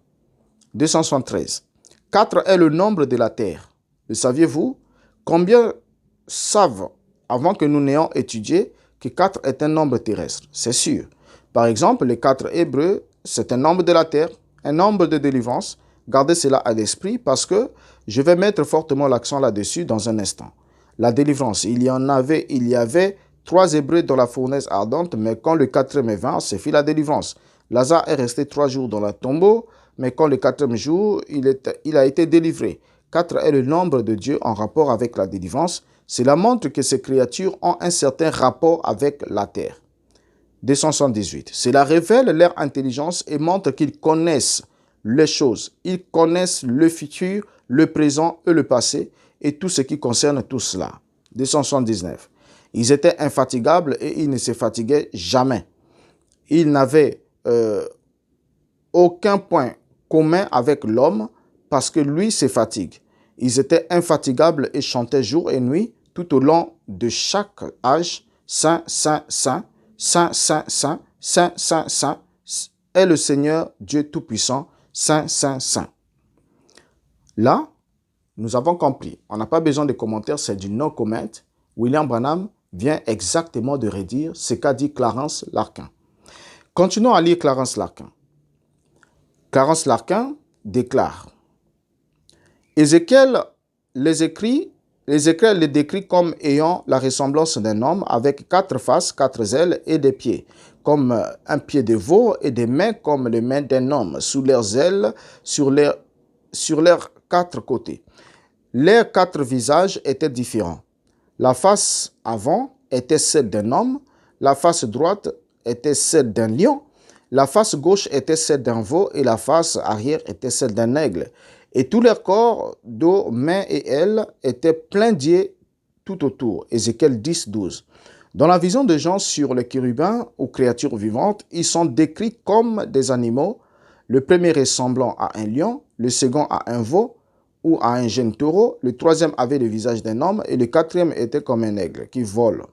273. 4 est le nombre de la terre. Le saviez-vous? Combien savent, avant que nous n'ayons étudié, que 4 est un nombre terrestre? C'est sûr. Par exemple, les 4 Hébreux, c'est un nombre de la terre, un nombre de délivrance, Gardez cela à l'esprit parce que je vais mettre fortement l'accent là-dessus dans un instant. La délivrance, il y avait 3 Hébreux dans la fournaise ardente, mais quand le 4e est venu, c'est fit la délivrance. Lazare est resté 3 jours dans le tombeau, mais quand le 4e jour, il a été délivré. 4 est le nombre de Dieu en rapport avec la délivrance. Cela montre que ces créatures ont un certain rapport avec la terre. 278. Cela révèle leur intelligence et montre qu'ils connaissent les choses. Ils connaissent le futur, le présent et le passé et tout ce qui concerne tout cela. 279. Ils étaient infatigables et ils ne se fatiguaient jamais. Ils n'avaient aucun point commun avec l'homme parce que lui se fatigue. Ils étaient infatigables et chantaient jour et nuit tout au long de chaque âge. Saint, Saint, Saint, Saint, Saint, Saint, Saint, Saint, Saint est le Seigneur Dieu Tout-Puissant, Saint, Saint, Saint. Là, nous avons compris. On n'a pas besoin de commentaires, c'est du no-comment. William Branham vient exactement de redire ce qu'a dit Clarence Larkin. Continuons à lire Clarence Larkin. Clarence Larkin déclare « Ézéchiel les écrits les décrit comme ayant la ressemblance d'un homme avec 4 faces, 4 ailes et des pieds, comme un pied de veau et des mains comme les mains d'un homme, sous leurs ailes, sur leurs 4 côtés. Leurs 4 visages étaient différents. La face avant était celle d'un homme, la face droite était celle d'un lion, la face gauche était celle d'un veau et la face arrière était celle d'un aigle. Et tout leur corps, dos, mains et ailes étaient pleins d'yeux tout autour. Ézéchiel 10, 12. Dans la vision de Jean sur les chérubins ou créatures vivantes, ils sont décrits comme des animaux, le premier ressemblant à un lion, le second à un veau ou à un jeune taureau, le troisième avait le visage d'un homme et le quatrième était comme un aigle qui vole.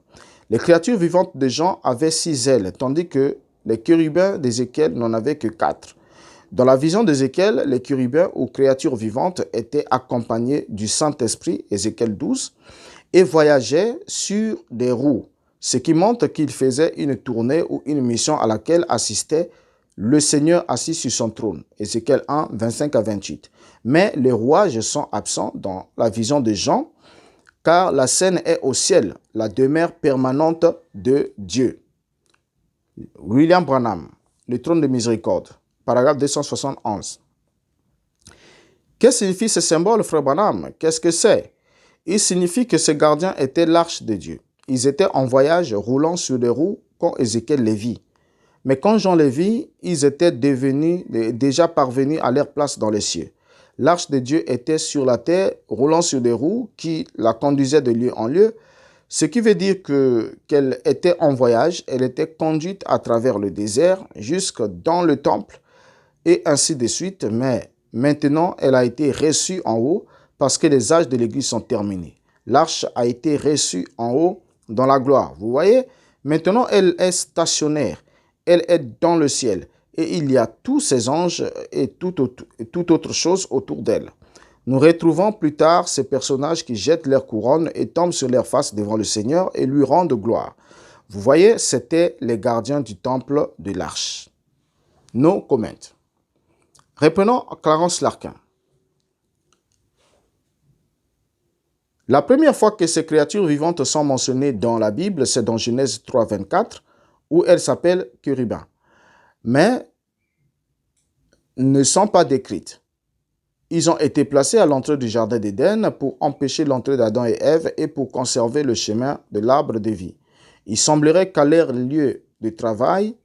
Les créatures vivantes de Jean avaient 6 ailes, tandis que les chérubins d'Ézéchiel n'en avaient que 4. Dans la vision d'Ézéchiel, les chérubins ou créatures vivantes étaient accompagnés du Saint-Esprit, Ézéchiel 12, et voyageaient sur des roues, ce qui montre qu'ils faisaient une tournée ou une mission à laquelle assistait le Seigneur assis sur son trône, Ézéchiel 1, 25 à 28. Mais les rouages sont absents dans la vision de Jean, car la scène est au ciel, la demeure permanente de Dieu. William Branham, le trône de miséricorde. Paragraphe 271. Qu'est-ce que signifie ce symbole, frère Branham? Qu'est-ce que c'est? Il signifie que ces gardiens étaient l'arche de Dieu. Ils étaient en voyage roulant sur des roues quand Ézéchiel les vit. Mais quand Jean les vit, ils étaient déjà parvenus à leur place dans les cieux. L'arche de Dieu était sur la terre, roulant sur des roues qui la conduisaient de lieu en lieu, ce qui veut dire qu'elle était en voyage, elle était conduite à travers le désert jusque dans le temple, et ainsi de suite, mais maintenant elle a été reçue en haut parce que les âges de l'Église sont terminés. L'arche a été reçue en haut dans la gloire. Vous voyez, maintenant elle est stationnaire, elle est dans le ciel et il y a tous ces anges et toute autre chose autour d'elle. Nous retrouvons plus tard ces personnages qui jettent leur couronne et tombent sur leur face devant le Seigneur et lui rendent gloire. Vous voyez, c'était les gardiens du temple de l'arche. No comment. Reprenons Clarence Larkin. La première fois que ces créatures vivantes sont mentionnées dans la Bible, c'est dans Genèse 3, 24, où elles s'appellent chérubins, mais ne sont pas décrites. Ils ont été placés à l'entrée du jardin d'Éden pour empêcher l'entrée d'Adam et Ève et pour conserver le chemin de l'arbre de vie. Il semblerait qu'à leur lieu de travail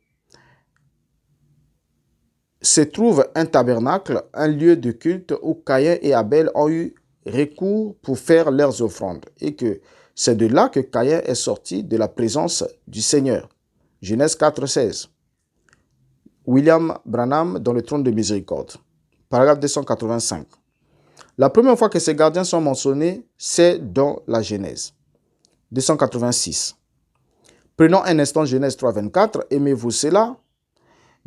se trouve un tabernacle, un lieu de culte où Caïn et Abel ont eu recours pour faire leurs offrandes et que c'est de là que Caïn est sorti de la présence du Seigneur. Genèse 4, 16. William Branham dans le trône de miséricorde. Paragraphe 285. La première fois que ces gardiens sont mentionnés, c'est dans la Genèse. 286. Prenons un instant Genèse 3, 24. Aimez-vous cela?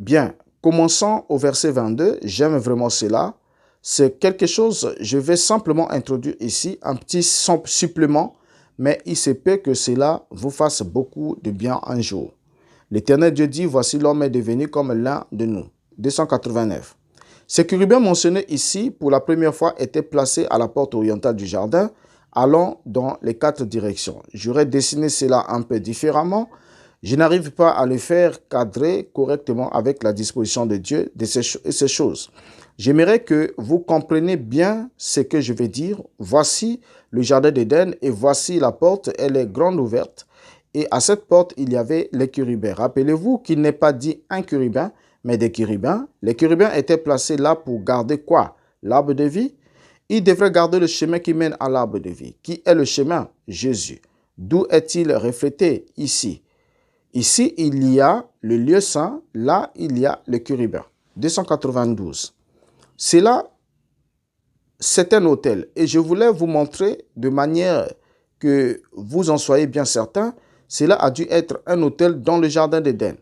Bien, commençons au verset 22. J'aime vraiment cela. C'est quelque chose, je vais simplement introduire ici un petit supplément, mais il se peut que cela vous fasse beaucoup de bien un jour. L'Éternel Dieu dit, voici l'homme est devenu comme l'un de nous. 289. Ces chérubins mentionnés ici, pour la première fois, étaient placés à la porte orientale du jardin, allant dans les 4 directions. J'aurais dessiné cela un peu différemment. Je n'arrive pas à le faire cadrer correctement avec la disposition de Dieu de ces choses. J'aimerais que vous compreniez bien ce que je vais dire. Voici le jardin d'Éden et voici la porte, elle est grande ouverte. Et à cette porte, il y avait les chérubins. Rappelez-vous qu'il n'est pas dit un chérubin, mais des chérubins. Les chérubins étaient placés là pour garder quoi? L'arbre de vie. Ils devraient garder le chemin qui mène à l'arbre de vie. Qui est le chemin? Jésus. D'où est-il reflété ici? Ici, il y a le lieu saint. Là, il y a le chérubin. 292. C'est un autel. Et je voulais vous montrer de manière que vous en soyez bien certain, cela a dû être un autel dans le jardin d'Éden.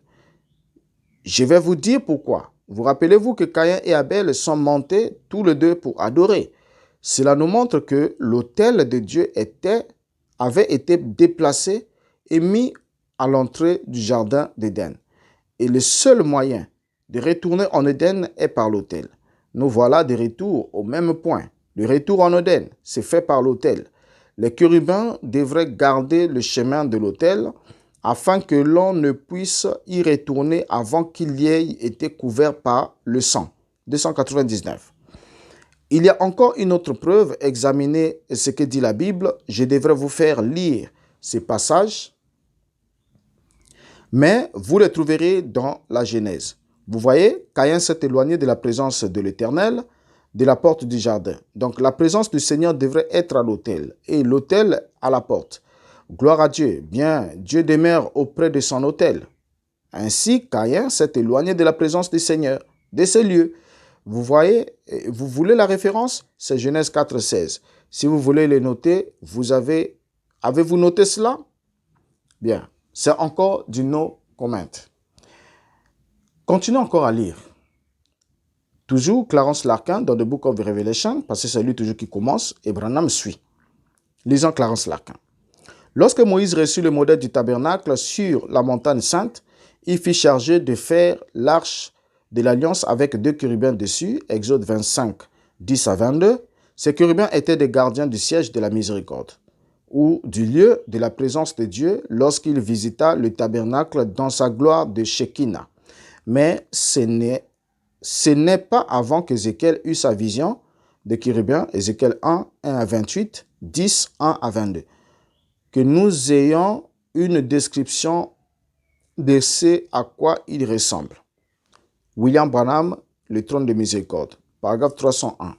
Je vais vous dire pourquoi. Vous rappelez-vous que Caïn et Abel sont montés tous les deux pour adorer. Cela nous montre que l'autel de Dieu avait été déplacé et mis à l'entrée du jardin d'Éden. Et le seul moyen de retourner en Éden est par l'autel. Nous voilà de retour au même point. Le retour en Éden, c'est fait par l'autel. Les chérubins devraient garder le chemin de l'autel afin que l'on ne puisse y retourner avant qu'il y ait été couvert par le sang. 299. Il y a encore une autre preuve. Examinez ce que dit la Bible. Je devrais vous faire lire ces passages, mais vous les trouverez dans la Genèse. Vous voyez, Caïn s'est éloigné de la présence de l'Éternel, de la porte du jardin. Donc la présence du Seigneur devrait être à l'autel et l'autel à la porte. Gloire à Dieu. Bien, Dieu demeure auprès de son autel. Ainsi, Caïn s'est éloigné de la présence du Seigneur, de ces lieux. Vous voyez, vous voulez la référence? C'est Genèse 4, 16. Si vous voulez les noter, avez-vous noté cela? Bien, c'est encore du no comment. Continuez encore à lire. Toujours Clarence Larkin dans The Book of Revelation, parce que c'est lui toujours qui commence, et Branham suit. Lisons Clarence Larkin. Lorsque Moïse reçut le modèle du tabernacle sur la montagne sainte, il fit charger de faire l'arche de l'alliance avec 2 chérubins dessus, Exode 25, 10 à 22. Ces chérubins étaient des gardiens du siège de la miséricorde, ou du lieu de la présence de Dieu lorsqu'il visita le tabernacle dans sa gloire de Shekinah. Mais ce n'est pas avant qu'Ézéchiel eut sa vision de chérubins, Ézéchiel 1, 1 à 28, 10, 1 à 22, que nous ayons une description de ce à quoi il ressemble. William Branham, le trône de miséricorde, paragraphe 301.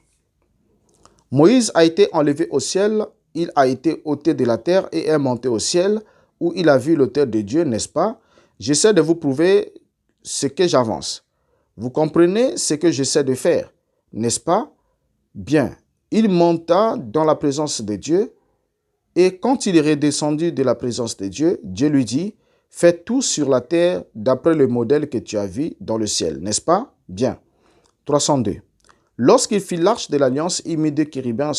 Moïse a été enlevé au ciel, il a été ôté de la terre et est monté au ciel, où il a vu l'autel de Dieu, n'est-ce pas? J'essaie de vous prouver ce que j'avance. Vous comprenez ce que j'essaie de faire, n'est-ce pas? Bien, il monta dans la présence de Dieu, et quand il est redescendu de la présence de Dieu, Dieu lui dit, « Fais tout sur la terre d'après le modèle que tu as vu dans le ciel. » N'est-ce pas? Bien. 302. Lorsqu'il fit l'arche de l'alliance, il mit 2 chérubins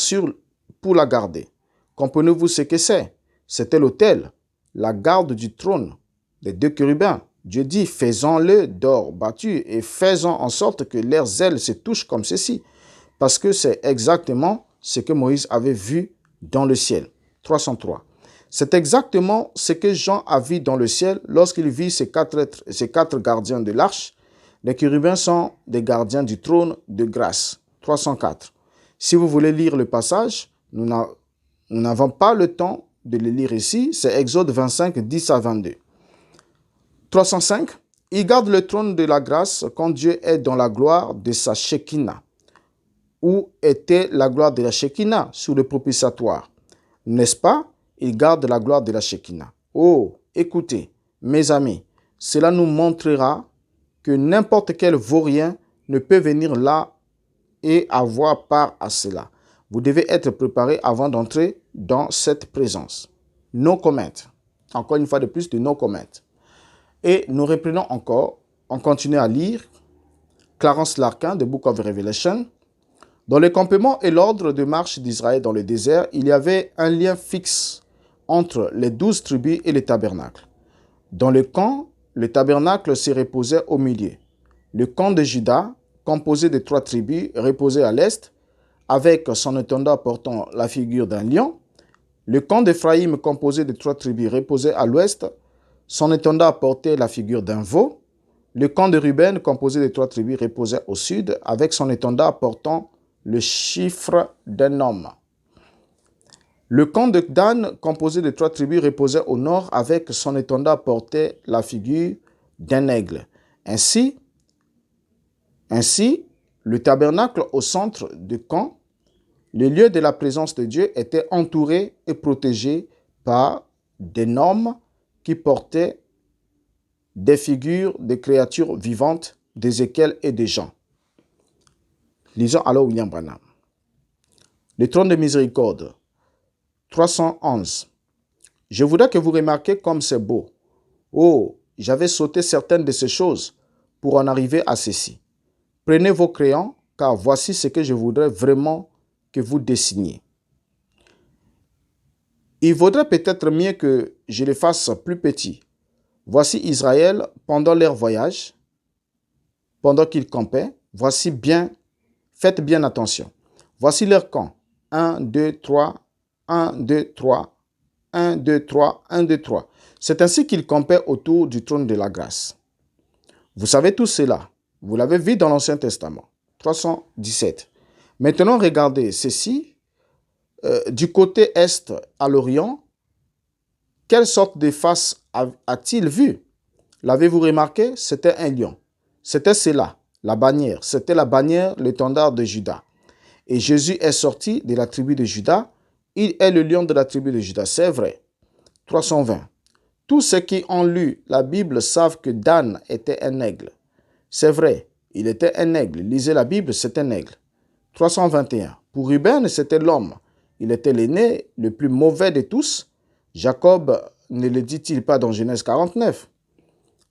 pour la garder. Comprenez-vous ce que c'est? C'était l'autel, la garde du trône, les 2 chérubins. Dieu dit, faisons-le d'or battu et faisons en sorte que leurs ailes se touchent comme ceci. Parce que c'est exactement ce que Moïse avait vu dans le ciel. 303. C'est exactement ce que Jean a vu dans le ciel lorsqu'il vit ces quatre gardiens de l'arche. Les chérubins sont des gardiens du trône de grâce. 304. Si vous voulez lire le passage, nous n'avons pas le temps de le lire ici. C'est Exode 25, 10 à 22. 305. Il garde le trône de la grâce quand Dieu est dans la gloire de sa Shekinah. Où était la gloire de la Shekinah? Sur le propitiatoire. N'est-ce pas? Il garde la gloire de la Shekinah. Oh, écoutez, mes amis, cela nous montrera que n'importe quel vaurien ne peut venir là et avoir part à cela. Vous devez être préparé avant d'entrer dans cette présence. No comment. Encore une fois de plus, de no comment. Et nous reprenons encore, on continue à lire Clarence Larkin, The Book of Revelation. Dans le campement et l'ordre de marche d'Israël dans le désert, il y avait un lien fixe entre les 12 tribus et le tabernacle. Dans le camp, le tabernacle se reposait au milieu. Le camp de Juda composé de 3 tribus, reposait à l'est, avec son étendard portant la figure d'un lion. Le camp d'Éphraïm, composé de 3 tribus, reposait à l'ouest, son étendard portait la figure d'un veau. Le camp de Ruben, composé de 3 tribus, reposait au sud, avec son étendard portant le chiffre d'un homme. Le camp de Dan, composé de 3 tribus, reposait au nord, avec son étendard portait la figure d'un aigle. Ainsi, le tabernacle au centre du camp, le lieu de la présence de Dieu, était entouré et protégé par des hommes qui portaient des figures des créatures vivantes, d'Ézéchiel et des gens. Lisons alors William Branham. Le trône de miséricorde, 311. Je voudrais que vous remarquiez comme c'est beau. Oh, j'avais sauté certaines de ces choses pour en arriver à ceci. Prenez vos crayons, car voici ce que je voudrais vraiment que vous dessiniez. Il vaudrait peut-être mieux que je les fasse plus petits. Voici Israël pendant leur voyage, pendant qu'ils campaient. Voici bien, faites bien attention. Voici leur camp. 1, 2, 3, 1, 2, 3, 1, 2, 3, 1, 2, 3. C'est ainsi qu'ils campaient autour du trône de la grâce. Vous savez tout cela. Vous l'avez vu dans l'Ancien Testament. 317. Maintenant, regardez ceci. Du côté est à l'Orient, quelle sorte de face a-t-il vu? L'avez-vous remarqué? C'était un lion. C'était cela, la bannière. C'était la bannière, l'étendard de Juda. Et Jésus est sorti de la tribu de Juda. Il est le lion de la tribu de Juda. C'est vrai. 320. Tous ceux qui ont lu la Bible savent que Dan était un aigle. C'est vrai, il était un aigle. Lisez la Bible, c'est un aigle. 321. Pour Ruben, c'était l'homme. Il était l'aîné, le plus mauvais de tous. Jacob ne le dit-il pas dans Genèse 49?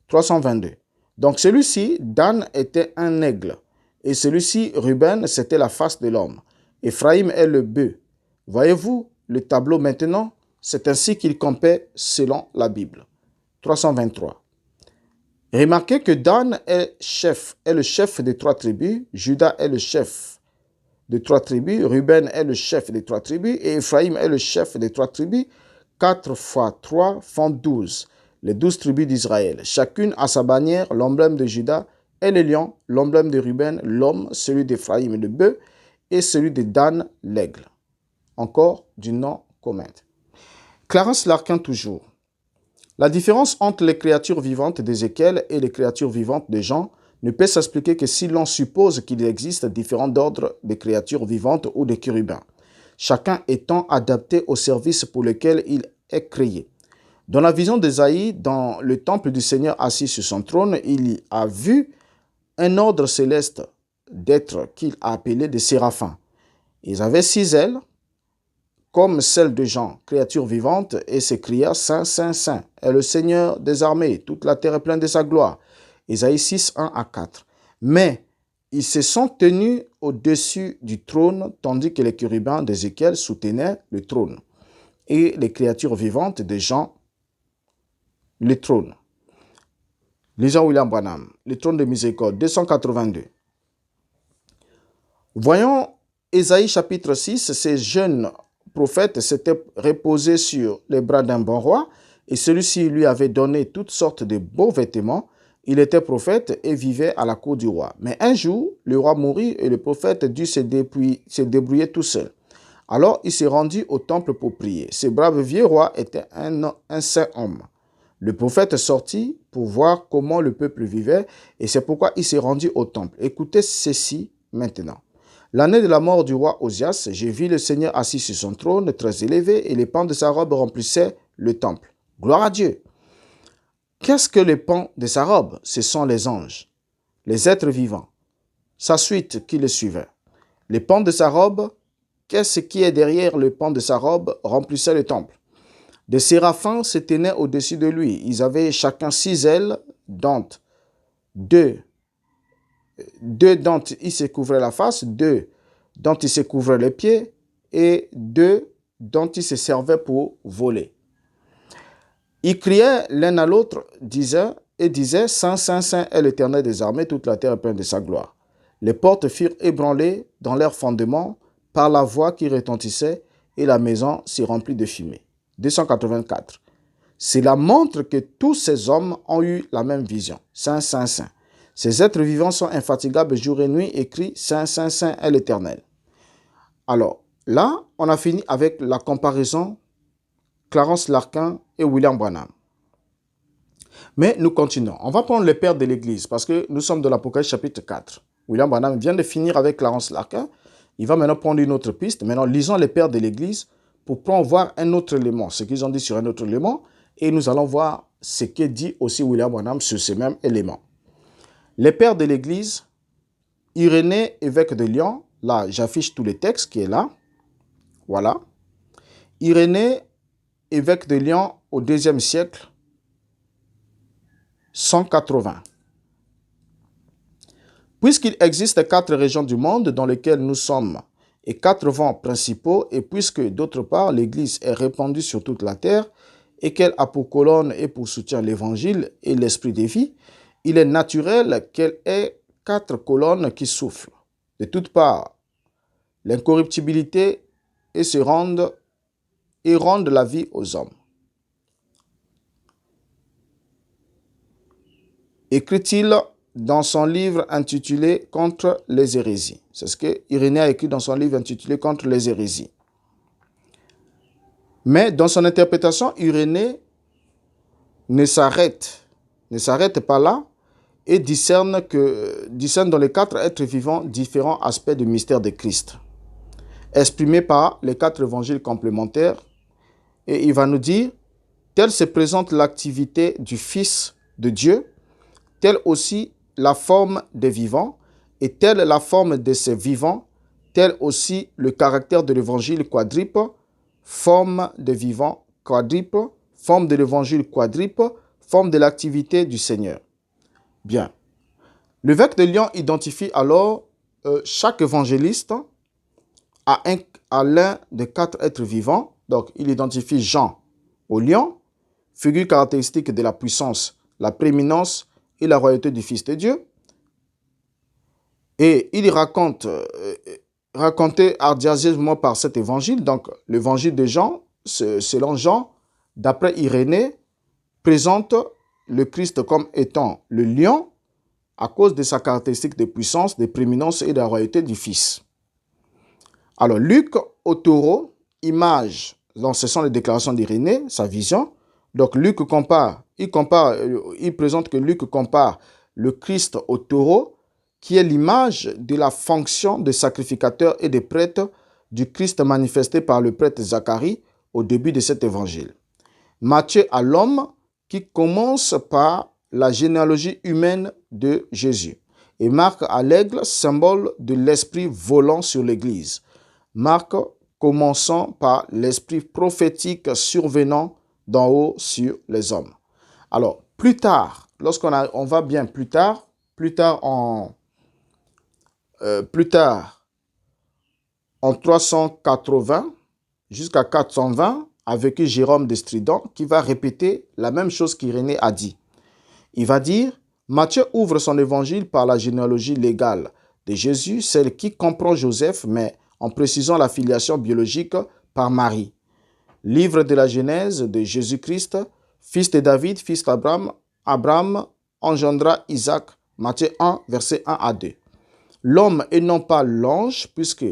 322. Donc celui-ci, Dan, était un aigle. Et celui-ci, Ruben, c'était la face de l'homme. Éphraïm est le bœuf. Voyez-vous le tableau maintenant? C'est ainsi qu'il campait selon la Bible. 323. Remarquez que Dan est le chef des 3 tribus. Juda est le chef des 3 tribus. Ruben est le chef des 3 tribus. Et Éphraïm est le chef des 3 tribus. 4 fois 3 font 12. Les 12 tribus d'Israël. Chacune a sa bannière, l'emblème de Juda est le lion, l'emblème de Ruben, l'homme, celui d'Éphraïm, le bœuf, et celui de Dan, l'aigle. Encore du nom commun. Clarence Larkin toujours. La différence entre les créatures vivantes d'Ézéchiel et les créatures vivantes de Jean ne peut s'expliquer que si l'on suppose qu'il existe différents ordres de créatures vivantes ou de chérubins, chacun étant adapté au service pour lequel il est créé. Dans la vision d'Ésaïe, dans le temple du Seigneur assis sur son trône, il a vu un ordre céleste d'êtres qu'il a appelé des séraphins. Ils avaient 6 ailes, comme celle de Jean, créature vivante, et s'écria « Saint, Saint, Saint est le Seigneur des armées, toute la terre est pleine de sa gloire. » Ésaïe 6, 1 à 4. Mais ils se sont tenus au-dessus du trône, tandis que les chérubins d'Ézéchiel soutenaient le trône, et les créatures vivantes de Jean, le trône. Lisons William Branham, le trône de miséricorde, 282. Voyons Ésaïe chapitre 6, ces jeunes prophète s'était reposé sur les bras d'un bon roi et celui-ci lui avait donné toutes sortes de beaux vêtements. Il était prophète et vivait à la cour du roi. Mais un jour, le roi mourut et le prophète dut se débrouiller tout seul. Alors il s'est rendu au temple pour prier. Ce brave vieux roi était un saint homme. Le prophète sortit pour voir comment le peuple vivait et c'est pourquoi il s'est rendu au temple. Écoutez ceci maintenant. L'année de la mort du roi Osias, j'ai vu le Seigneur assis sur son trône, très élevé, et les pans de sa robe remplissaient le temple. Gloire à Dieu! Qu'est-ce que les pans de sa robe? Ce sont les anges, les êtres vivants, sa suite qui le suivait. Les pans de sa robe, qu'est-ce qui est derrière le pan de sa robe remplissait le temple? Des séraphins se tenaient au-dessus de lui. Ils avaient chacun 6 ailes, dont deux dont il se couvrait la face, 2 dont il se couvrait les pieds et 2 dont il se servait pour voler. Ils criaient l'un à l'autre, disaient, Saint, Saint, Saint est l'Éternel des armées, toute la terre est pleine de sa gloire. Les portes furent ébranlées dans leurs fondements par la voix qui retentissait et la maison s'y remplit de fumée. 284. Cela montre que tous ces hommes ont eu la même vision. Saint, Saint, Saint. Ces êtres vivants sont infatigables jour et nuit et crient Saint, Saint, Saint est l'Éternel. Alors, là, on a fini avec la comparaison Clarence Larkin et William Branham. Mais nous continuons. On va prendre les pères de l'Église parce que nous sommes dans l'Apocalypse chapitre 4. William Branham vient de finir avec Clarence Larkin. Il va maintenant prendre une autre piste. Maintenant, lisons les pères de l'Église pour prendre voir un autre élément, ce qu'ils ont dit sur un autre élément. Et nous allons voir ce que dit aussi William Branham sur ce même élément. Les pères de l'Église, Irénée, évêque de Lyon. Là, j'affiche tous les textes qui est là. Voilà. Irénée, évêque de Lyon au IIe siècle, 180. Puisqu'il existe 4 régions du monde dans lesquelles nous sommes et 4 vents principaux, et puisque d'autre part l'Église est répandue sur toute la terre et qu'elle a pour colonne et pour soutien l'Évangile et l'Esprit de vie, il est naturel qu'elle ait 4 colonnes qui soufflent de toutes parts l'incorruptibilité et rendent la vie aux hommes. Écrit-il dans son livre intitulé Contre les hérésies. C'est ce que Irénée a écrit dans son livre intitulé Contre les hérésies. Mais dans son interprétation, Irénée ne s'arrête pas là et discerne dans les 4 êtres vivants différents aspects du mystère de Christ, exprimés par les 4 évangiles complémentaires. Et il va nous dire, telle se présente l'activité du Fils de Dieu, telle aussi la forme des vivants, et telle la forme de ces vivants, tel aussi le caractère de l'évangile quadruple, forme des vivants quadruple, forme de l'évangile quadruple, forme de l'activité du Seigneur. Bien. L'évêque de Lyon identifie alors chaque évangéliste à l'un des 4 êtres vivants. Donc, il identifie Jean au lion, figure caractéristique de la puissance, la prééminence et la royauté du Fils de Dieu. Et il raconté ardiacement par cet évangile, donc l'évangile de Jean, selon Jean, d'après Irénée, présente le Christ comme étant le lion à cause de sa caractéristique de puissance, de prééminence et de la royauté du Fils. Alors, Luc au taureau, image, donc ce sont les déclarations d'Irénée, sa vision. Donc, il présente que Luc compare le Christ au taureau, qui est l'image de la fonction de sacrificateur et de prêtre du Christ manifesté par le prêtre Zacharie au début de cet évangile. Matthieu à l'homme, qui commence par la généalogie humaine de Jésus. Et Marc à l'aigle, symbole de l'esprit volant sur l'Église. Marc commençant par l'esprit prophétique survenant d'en haut sur les hommes. Alors, plus tard, on va bien plus tard en 380 jusqu'à 420, a vécu Jérôme de Stridon, qui va répéter la même chose qu'Irénée a dit. Il va dire, Matthieu ouvre son évangile par la généalogie légale de Jésus, celle qui comprend Joseph, mais en précisant la filiation biologique par Marie. Livre de la Genèse de Jésus-Christ, fils de David, fils d'Abraham. Abraham engendra Isaac. Matthieu 1, versets 1 à 2. L'homme et non pas l'ange, puisque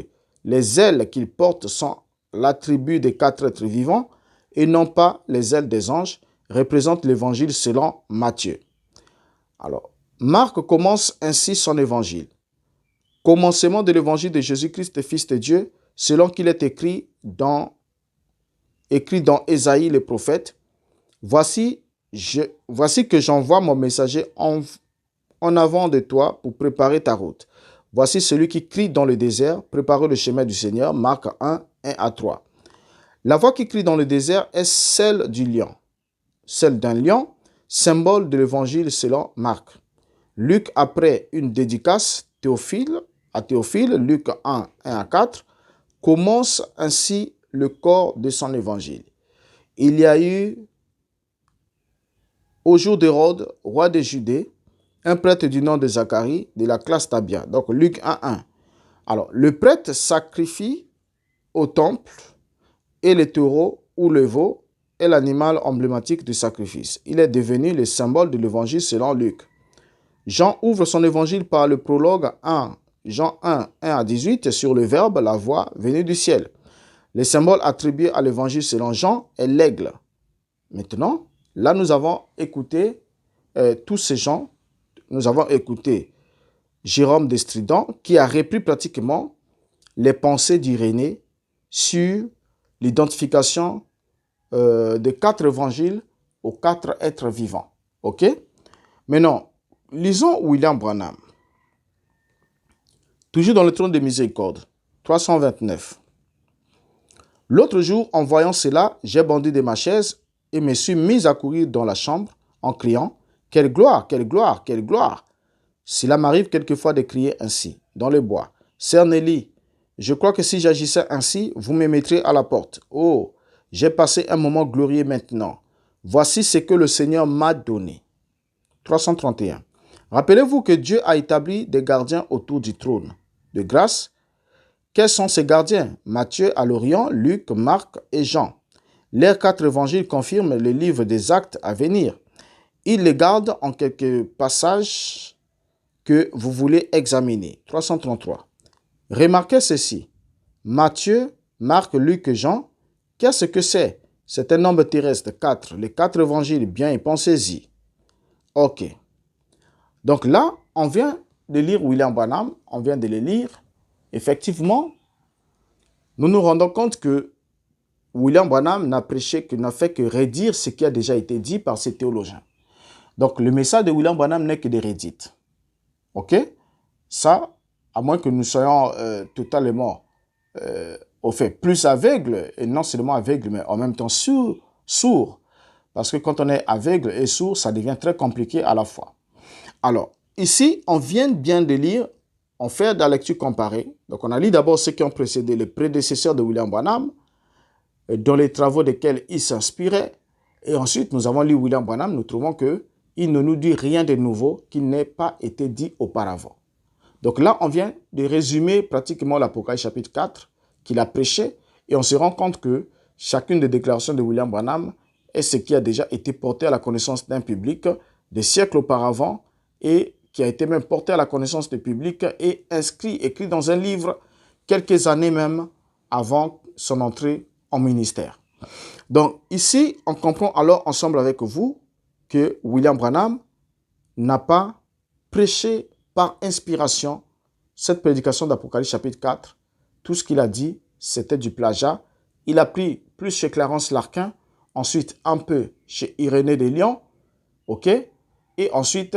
les ailes qu'il porte sont l'attribut des 4 êtres vivants et non pas les ailes des anges, représentent l'évangile selon Matthieu. Alors, Marc commence ainsi son évangile. Commencement de l'évangile de Jésus-Christ, Fils de Dieu, selon qu'il est écrit dans Ésaïe le prophète. Voici que j'envoie mon messager en avant de toi pour préparer ta route. Voici celui qui crie dans le désert, préparez le chemin du Seigneur. Marc 1, 1 à 3. La voix qui crie dans le désert est celle du lion. Celle d'un lion, symbole de l'évangile selon Marc. Luc, après une dédicace à Théophile, Luc 1, 1 à 4, commence ainsi le corps de son évangile. Il y a eu, au jour d'Hérode, roi de Judée, un prêtre du nom de Zacharie, de la classe Tabia. Donc, Luc 1:1. Alors, le prêtre sacrifie au temple et le taureau ou le veau est l'animal emblématique du sacrifice. Il est devenu le symbole de l'évangile selon Luc. Jean ouvre son évangile par le prologue 1, Jean 1:1-18, sur le Verbe, la voix venue du ciel. Le symbole attribué à l'évangile selon Jean est l'aigle. Maintenant, là, nous avons écouté tous ces gens. Nous avons écouté Jérôme de Stridon qui a repris pratiquement les pensées d'Irénée sur l'identification des 4 évangiles aux 4 êtres vivants. OK? Maintenant, lisons William Branham. Toujours dans le trône de miséricorde, 329. L'autre jour, en voyant cela, j'ai bondi de ma chaise et me suis mis à courir dans la chambre en criant « Quelle gloire, quelle gloire, quelle gloire !» Cela m'arrive quelquefois de crier ainsi, dans le bois. « Sœur Nelly, je crois que si j'agissais ainsi, vous me mettriez à la porte. Oh, j'ai passé un moment glorieux maintenant. Voici ce que le Seigneur m'a donné. » 331. Rappelez-vous que Dieu a établi des gardiens autour du trône de grâce. Quels sont ces gardiens? Matthieu à l'Orient, Luc, Marc et Jean. Leurs 4 évangiles confirment le livre des actes à venir. Ils les gardent en quelques passages que vous voulez examiner. 333. Remarquez ceci. Matthieu, Marc, Luc et Jean, qu'est-ce que c'est? C'est un nombre terrestre, 4. Les 4 évangiles, bien, et pensez-y. Ok. Donc là, on vient de lire William Branham, on vient de le lire. Effectivement, nous nous rendons compte que William Branham n'a fait que redire ce qui a déjà été dit par ses théologiens. Donc, le message de William Branham n'est que des redites. OK? Ça, à moins que nous soyons totalement, au fait, plus aveugles, et non seulement aveugles, mais en même temps sourds. Parce que quand on est aveugle et sourd, ça devient très compliqué à la fois. Alors, ici, on vient bien de lire, on fait de la lecture comparée. Donc, on a lu d'abord ceux qui ont précédé les prédécesseurs de William Branham, dans les travaux desquels il s'inspirait. Et ensuite, nous avons lu William Branham, nous trouvons qu'il ne nous dit rien de nouveau qui n'ait pas été dit auparavant. Donc là, on vient de résumer pratiquement l'Apocalypse chapitre 4 qu'il a prêché et on se rend compte que chacune des déclarations de William Branham est ce qui a déjà été porté à la connaissance d'un public des siècles auparavant et qui a été même porté à la connaissance du public et écrit dans un livre quelques années même avant son entrée en ministère. Donc ici, on comprend alors ensemble avec vous que William Branham n'a pas prêché par inspiration cette prédication d'Apocalypse chapitre 4. Tout ce qu'il a dit, c'était du plagiat. Il a pris plus chez Clarence Larkin, ensuite un peu chez Irénée de Lyon, ok, et ensuite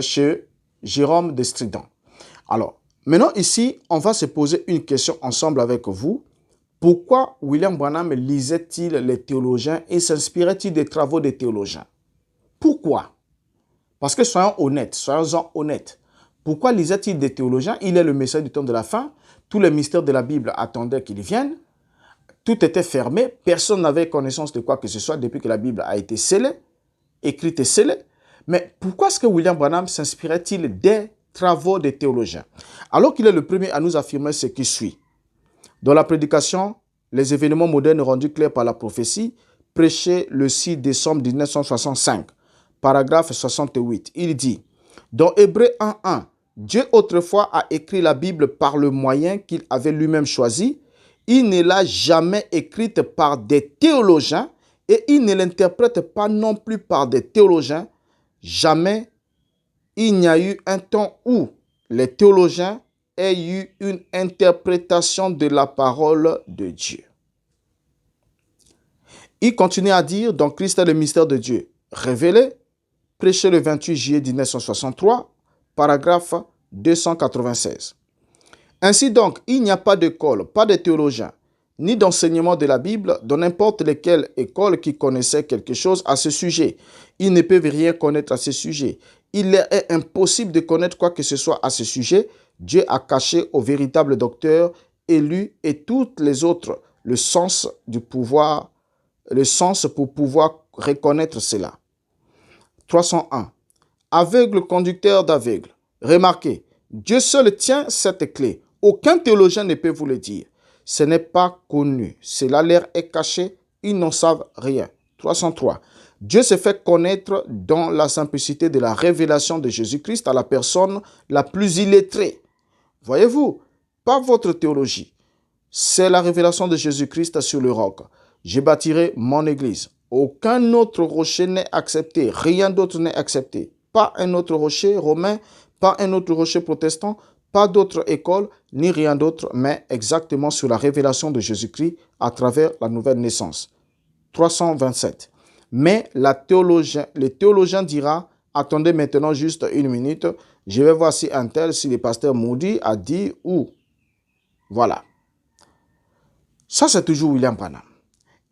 chez Jérôme de Stridon. Alors, maintenant ici, on va se poser une question ensemble avec vous. Pourquoi William Branham lisait-il les théologiens et s'inspirait-il des travaux des théologiens? Pourquoi? Parce que soyons honnêtes. Pourquoi lisait-il des théologiens? Il est le messager du temps de la fin. Tous les mystères de la Bible attendaient qu'il vienne. Tout était fermé. Personne n'avait connaissance de quoi que ce soit depuis que la Bible a été scellée, écrite et scellée. Mais pourquoi est-ce que William Branham s'inspirait-il des travaux des théologiens? Alors qu'il est le premier à nous affirmer ce qui suit. Dans la prédication, les événements modernes rendus clairs par la prophétie, prêché le 6 décembre 1965, paragraphe 68, il dit, dans Hébreux 1:1, Dieu autrefois a écrit la Bible par le moyen qu'il avait lui-même choisi. Il ne l'a jamais écrite par des théologiens et il ne l'interprète pas non plus par des théologiens. Jamais il n'y a eu un temps où les théologiens aient eu une interprétation de la parole de Dieu. Il continue à dire, dans Christ est le mystère de Dieu révélé, prêché le 28 juillet 1963, paragraphe 296. Ainsi donc, il n'y a pas d'école, pas de théologien, ni d'enseignement de la Bible dans n'importe lesquelles écoles qui connaissaient quelque chose à ce sujet. Ils ne peuvent rien connaître à ce sujet. Il est impossible de connaître quoi que ce soit à ce sujet. Dieu a caché aux véritables docteurs, élus et toutes les autres le sens pour pouvoir reconnaître cela. 301. aveugle conducteur d'aveugle. Remarquez, Dieu seul tient cette clé. Aucun théologien ne peut vous le dire. Ce n'est pas connu. Cela leur est caché. Ils n'en savent rien. 303. Dieu se fait connaître dans la simplicité de la révélation de Jésus-Christ à la personne la plus illettrée. Voyez-vous, pas votre théologie. C'est la révélation de Jésus-Christ sur le roc. Je bâtirai mon église. Aucun autre rocher n'est accepté. Rien d'autre n'est accepté. Pas un autre rocher romain, pas un autre rocher protestant, pas d'autre école, ni rien d'autre, mais exactement sur la révélation de Jésus-Christ à travers la nouvelle naissance. 327. Mais le théologien dira, attendez maintenant juste une minute, je vais voir si un tel, si le pasteur Moody a dit ou. Voilà. Ça, c'est toujours William Branham.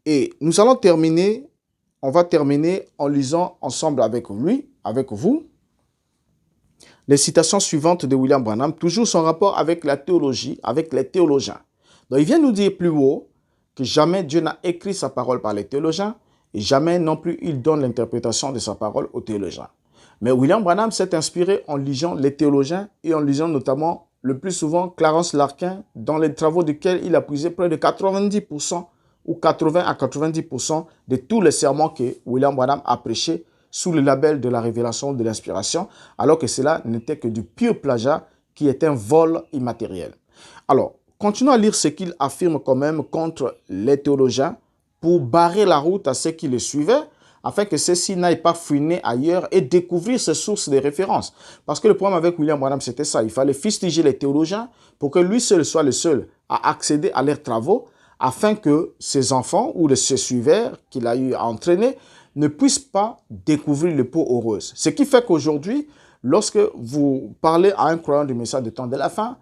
Et nous allons terminer, on va terminer en lisant ensemble avec lui, avec vous, les citations suivantes de William Branham, toujours son rapport avec la théologie, avec les théologiens. Donc, il vient nous dire plus haut que jamais Dieu n'a écrit sa parole par les théologiens et jamais non plus il donne l'interprétation de sa parole aux théologiens. Mais William Branham s'est inspiré en lisant les théologiens et en lisant notamment le plus souvent Clarence Larkin, dans les travaux duquel il a puisé près de 90% ou 80 à 90% de tous les sermons que William Branham a prêchés sous le label de la révélation de l'inspiration, alors que cela n'était que du pur plagiat qui est un vol immatériel. Alors, continuons à lire ce qu'il affirme quand même contre les théologiens pour barrer la route à ceux qui le suivaient, afin que ceux-ci n'aillent pas fouiner ailleurs et découvrir ces sources de référence. Parce que le problème avec William Branham, c'était ça. Il fallait fustiger les théologiens pour que lui seul soit le seul à accéder à leurs travaux, afin que ses enfants ou ses suiveurs qu'il a eu à entraîner ne puissent pas découvrir le pot heureuse. Ce qui fait qu'aujourd'hui, lorsque vous parlez à un croyant du message de temps de la fin,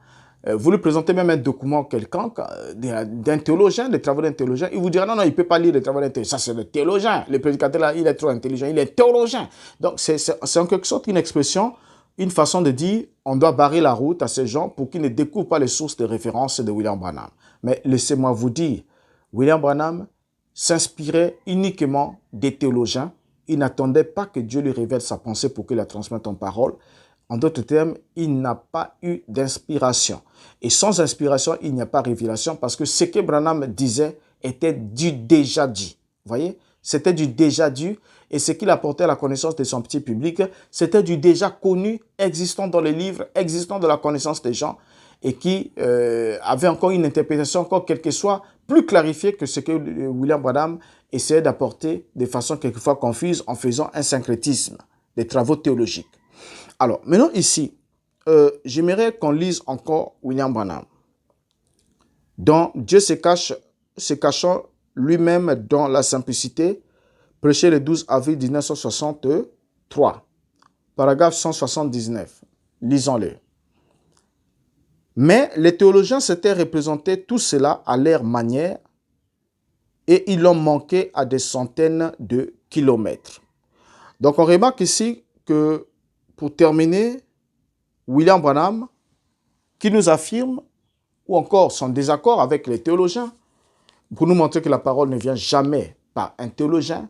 vous lui présentez même un document quelconque d'un théologien, des travaux d'un théologien, il vous dira non, il ne peut pas lire les travaux d'un théologien. Ça, c'est le théologien. Le prédicateur, là, il est trop intelligent, il est théologien. Donc, c'est en quelque sorte une expression, une façon de dire on doit barrer la route à ces gens pour qu'ils ne découvrent pas les sources de référence de William Branham. Mais laissez-moi vous dire, William Branham s'inspirait uniquement des théologiens. Il n'attendait pas que Dieu lui révèle sa pensée pour qu'il la transmette en parole. En d'autres termes, il n'a pas eu d'inspiration. Et sans inspiration, il n'y a pas révélation parce que ce que Branham disait était du déjà dit. Vous voyez? C'était du déjà dit et ce qu'il apportait à la connaissance de son petit public, c'était du déjà connu, existant dans les livres, existant dans la connaissance des gens et qui avait encore une interprétation, encore quelque soit plus clarifiée que ce que William Branham essayait d'apporter de façon quelquefois confuse en faisant un syncrétisme des travaux théologiques. Alors, maintenant ici, j'aimerais qu'on lise encore William Branham. Dans Dieu se cachant lui-même dans la simplicité, prêché le 12 avril 1963, paragraphe 179. Lisons-le. Mais les théologiens s'étaient représentés tout cela à leur manière et ils l'ont manqué à des centaines de kilomètres. Donc, on remarque ici que, pour terminer, William Branham, qui nous affirme, ou encore son désaccord avec les théologiens, pour nous montrer que la parole ne vient jamais par un théologien,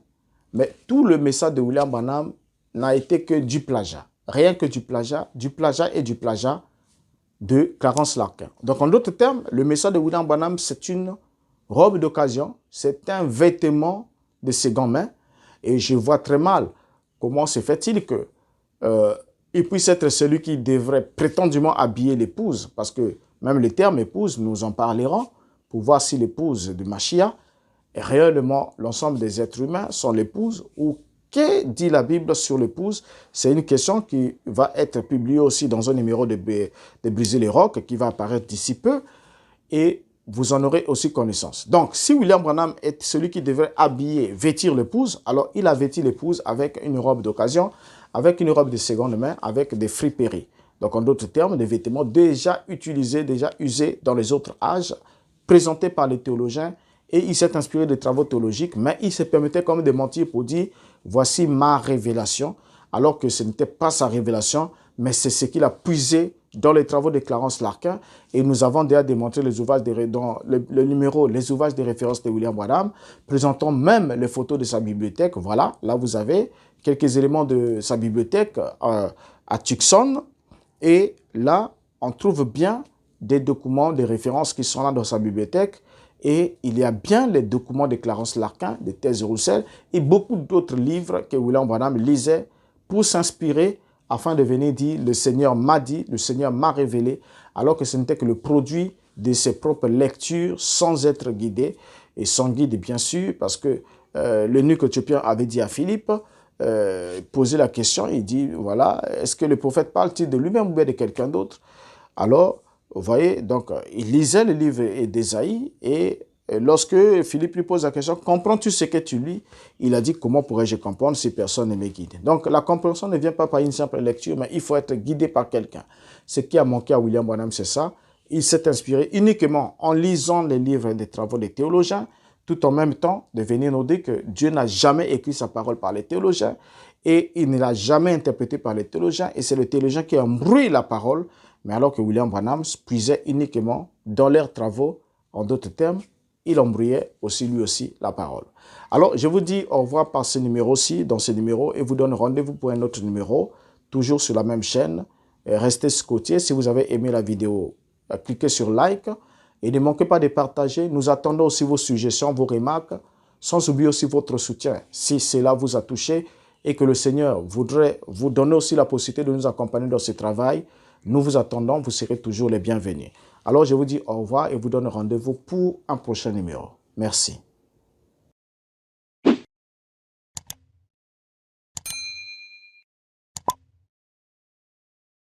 mais tout le message de William Branham n'a été que du plagiat. Rien que du plagiat et du plagiat de Clarence Larkin. Donc, en d'autres termes, le message de William Branham, c'est une robe d'occasion, c'est un vêtement de seconde main, et je vois très mal comment se fait-il que il puisse être celui qui devrait prétendument habiller l'épouse, parce que même le terme épouse, nous en parlerons, pour voir si l'épouse de Machia est réellement l'ensemble des êtres humains sont l'épouse, ou que dit la Bible sur l'épouse. C'est une question qui va être publiée aussi dans un numéro de Briser les rocs, qui va apparaître d'ici peu, et vous en aurez aussi connaissance. Donc, si William Branham est celui qui devrait habiller, vêtir l'épouse, alors il a vêti l'épouse avec une robe d'occasion, avec une robe de seconde main, avec des friperies. Donc, en d'autres termes, des vêtements déjà utilisés, déjà usés dans les autres âges, présentés par les théologiens, et il s'est inspiré de travaux théologiques, mais il se permettait comme de mentir pour dire « voici ma révélation », alors que ce n'était pas sa révélation, mais c'est ce qu'il a puisé dans les travaux de Clarence Larkin. Et nous avons déjà démontré les ouvrages dans le numéro, les ouvrages de référence de William Branham, présentant même les photos de sa bibliothèque. Voilà, là vous avez quelques éléments de sa bibliothèque à Tucson. Et là, on trouve bien des documents de référence qui sont là dans sa bibliothèque. Et il y a bien les documents de Clarence Larkin, de Thèse Roussel, et beaucoup d'autres livres que William Branham lisait pour s'inspirer afin de venir dire « le Seigneur m'a dit, le Seigneur m'a révélé », alors que ce n'était que le produit de ses propres lectures sans être guidé, et sans guide bien sûr, parce que l'eunuque éthiopien avait dit à Philippe, poser la question, il dit, voilà, est-ce que le prophète parle-t-il de lui-même ou bien de quelqu'un d'autre? Alors, vous voyez, donc, il lisait le livre d'Ésaïe et lorsque Philippe lui pose la question, comprends-tu ce que tu lis? Il a dit, comment pourrais-je comprendre si personne ne me guide? Donc, la compréhension ne vient pas par une simple lecture, mais il faut être guidé par quelqu'un. Ce qui a manqué à William Branham, c'est ça. Il s'est inspiré uniquement en lisant les livres des travaux des théologiens, tout en même temps de venir nous dire que Dieu n'a jamais écrit sa parole par les théologiens et il ne l'a jamais interprété par les théologiens et c'est le théologien qui a embrouillé la parole, mais alors que William Branham puisait uniquement dans leurs travaux, en d'autres termes, il embrouillait aussi lui aussi la parole. Alors, je vous dis au revoir par ce numéro-ci, dans ce numéro, et vous donne rendez-vous pour un autre numéro, toujours sur la même chaîne. Et restez scotchés. Si vous avez aimé la vidéo, cliquez sur like. Et ne manquez pas de partager. Nous attendons aussi vos suggestions, vos remarques, sans oublier aussi votre soutien. Si cela vous a touché et que le Seigneur voudrait vous donner aussi la possibilité de nous accompagner dans ce travail, nous vous attendons, vous serez toujours les bienvenus. Alors je vous dis au revoir et vous donne rendez-vous pour un prochain numéro. Merci.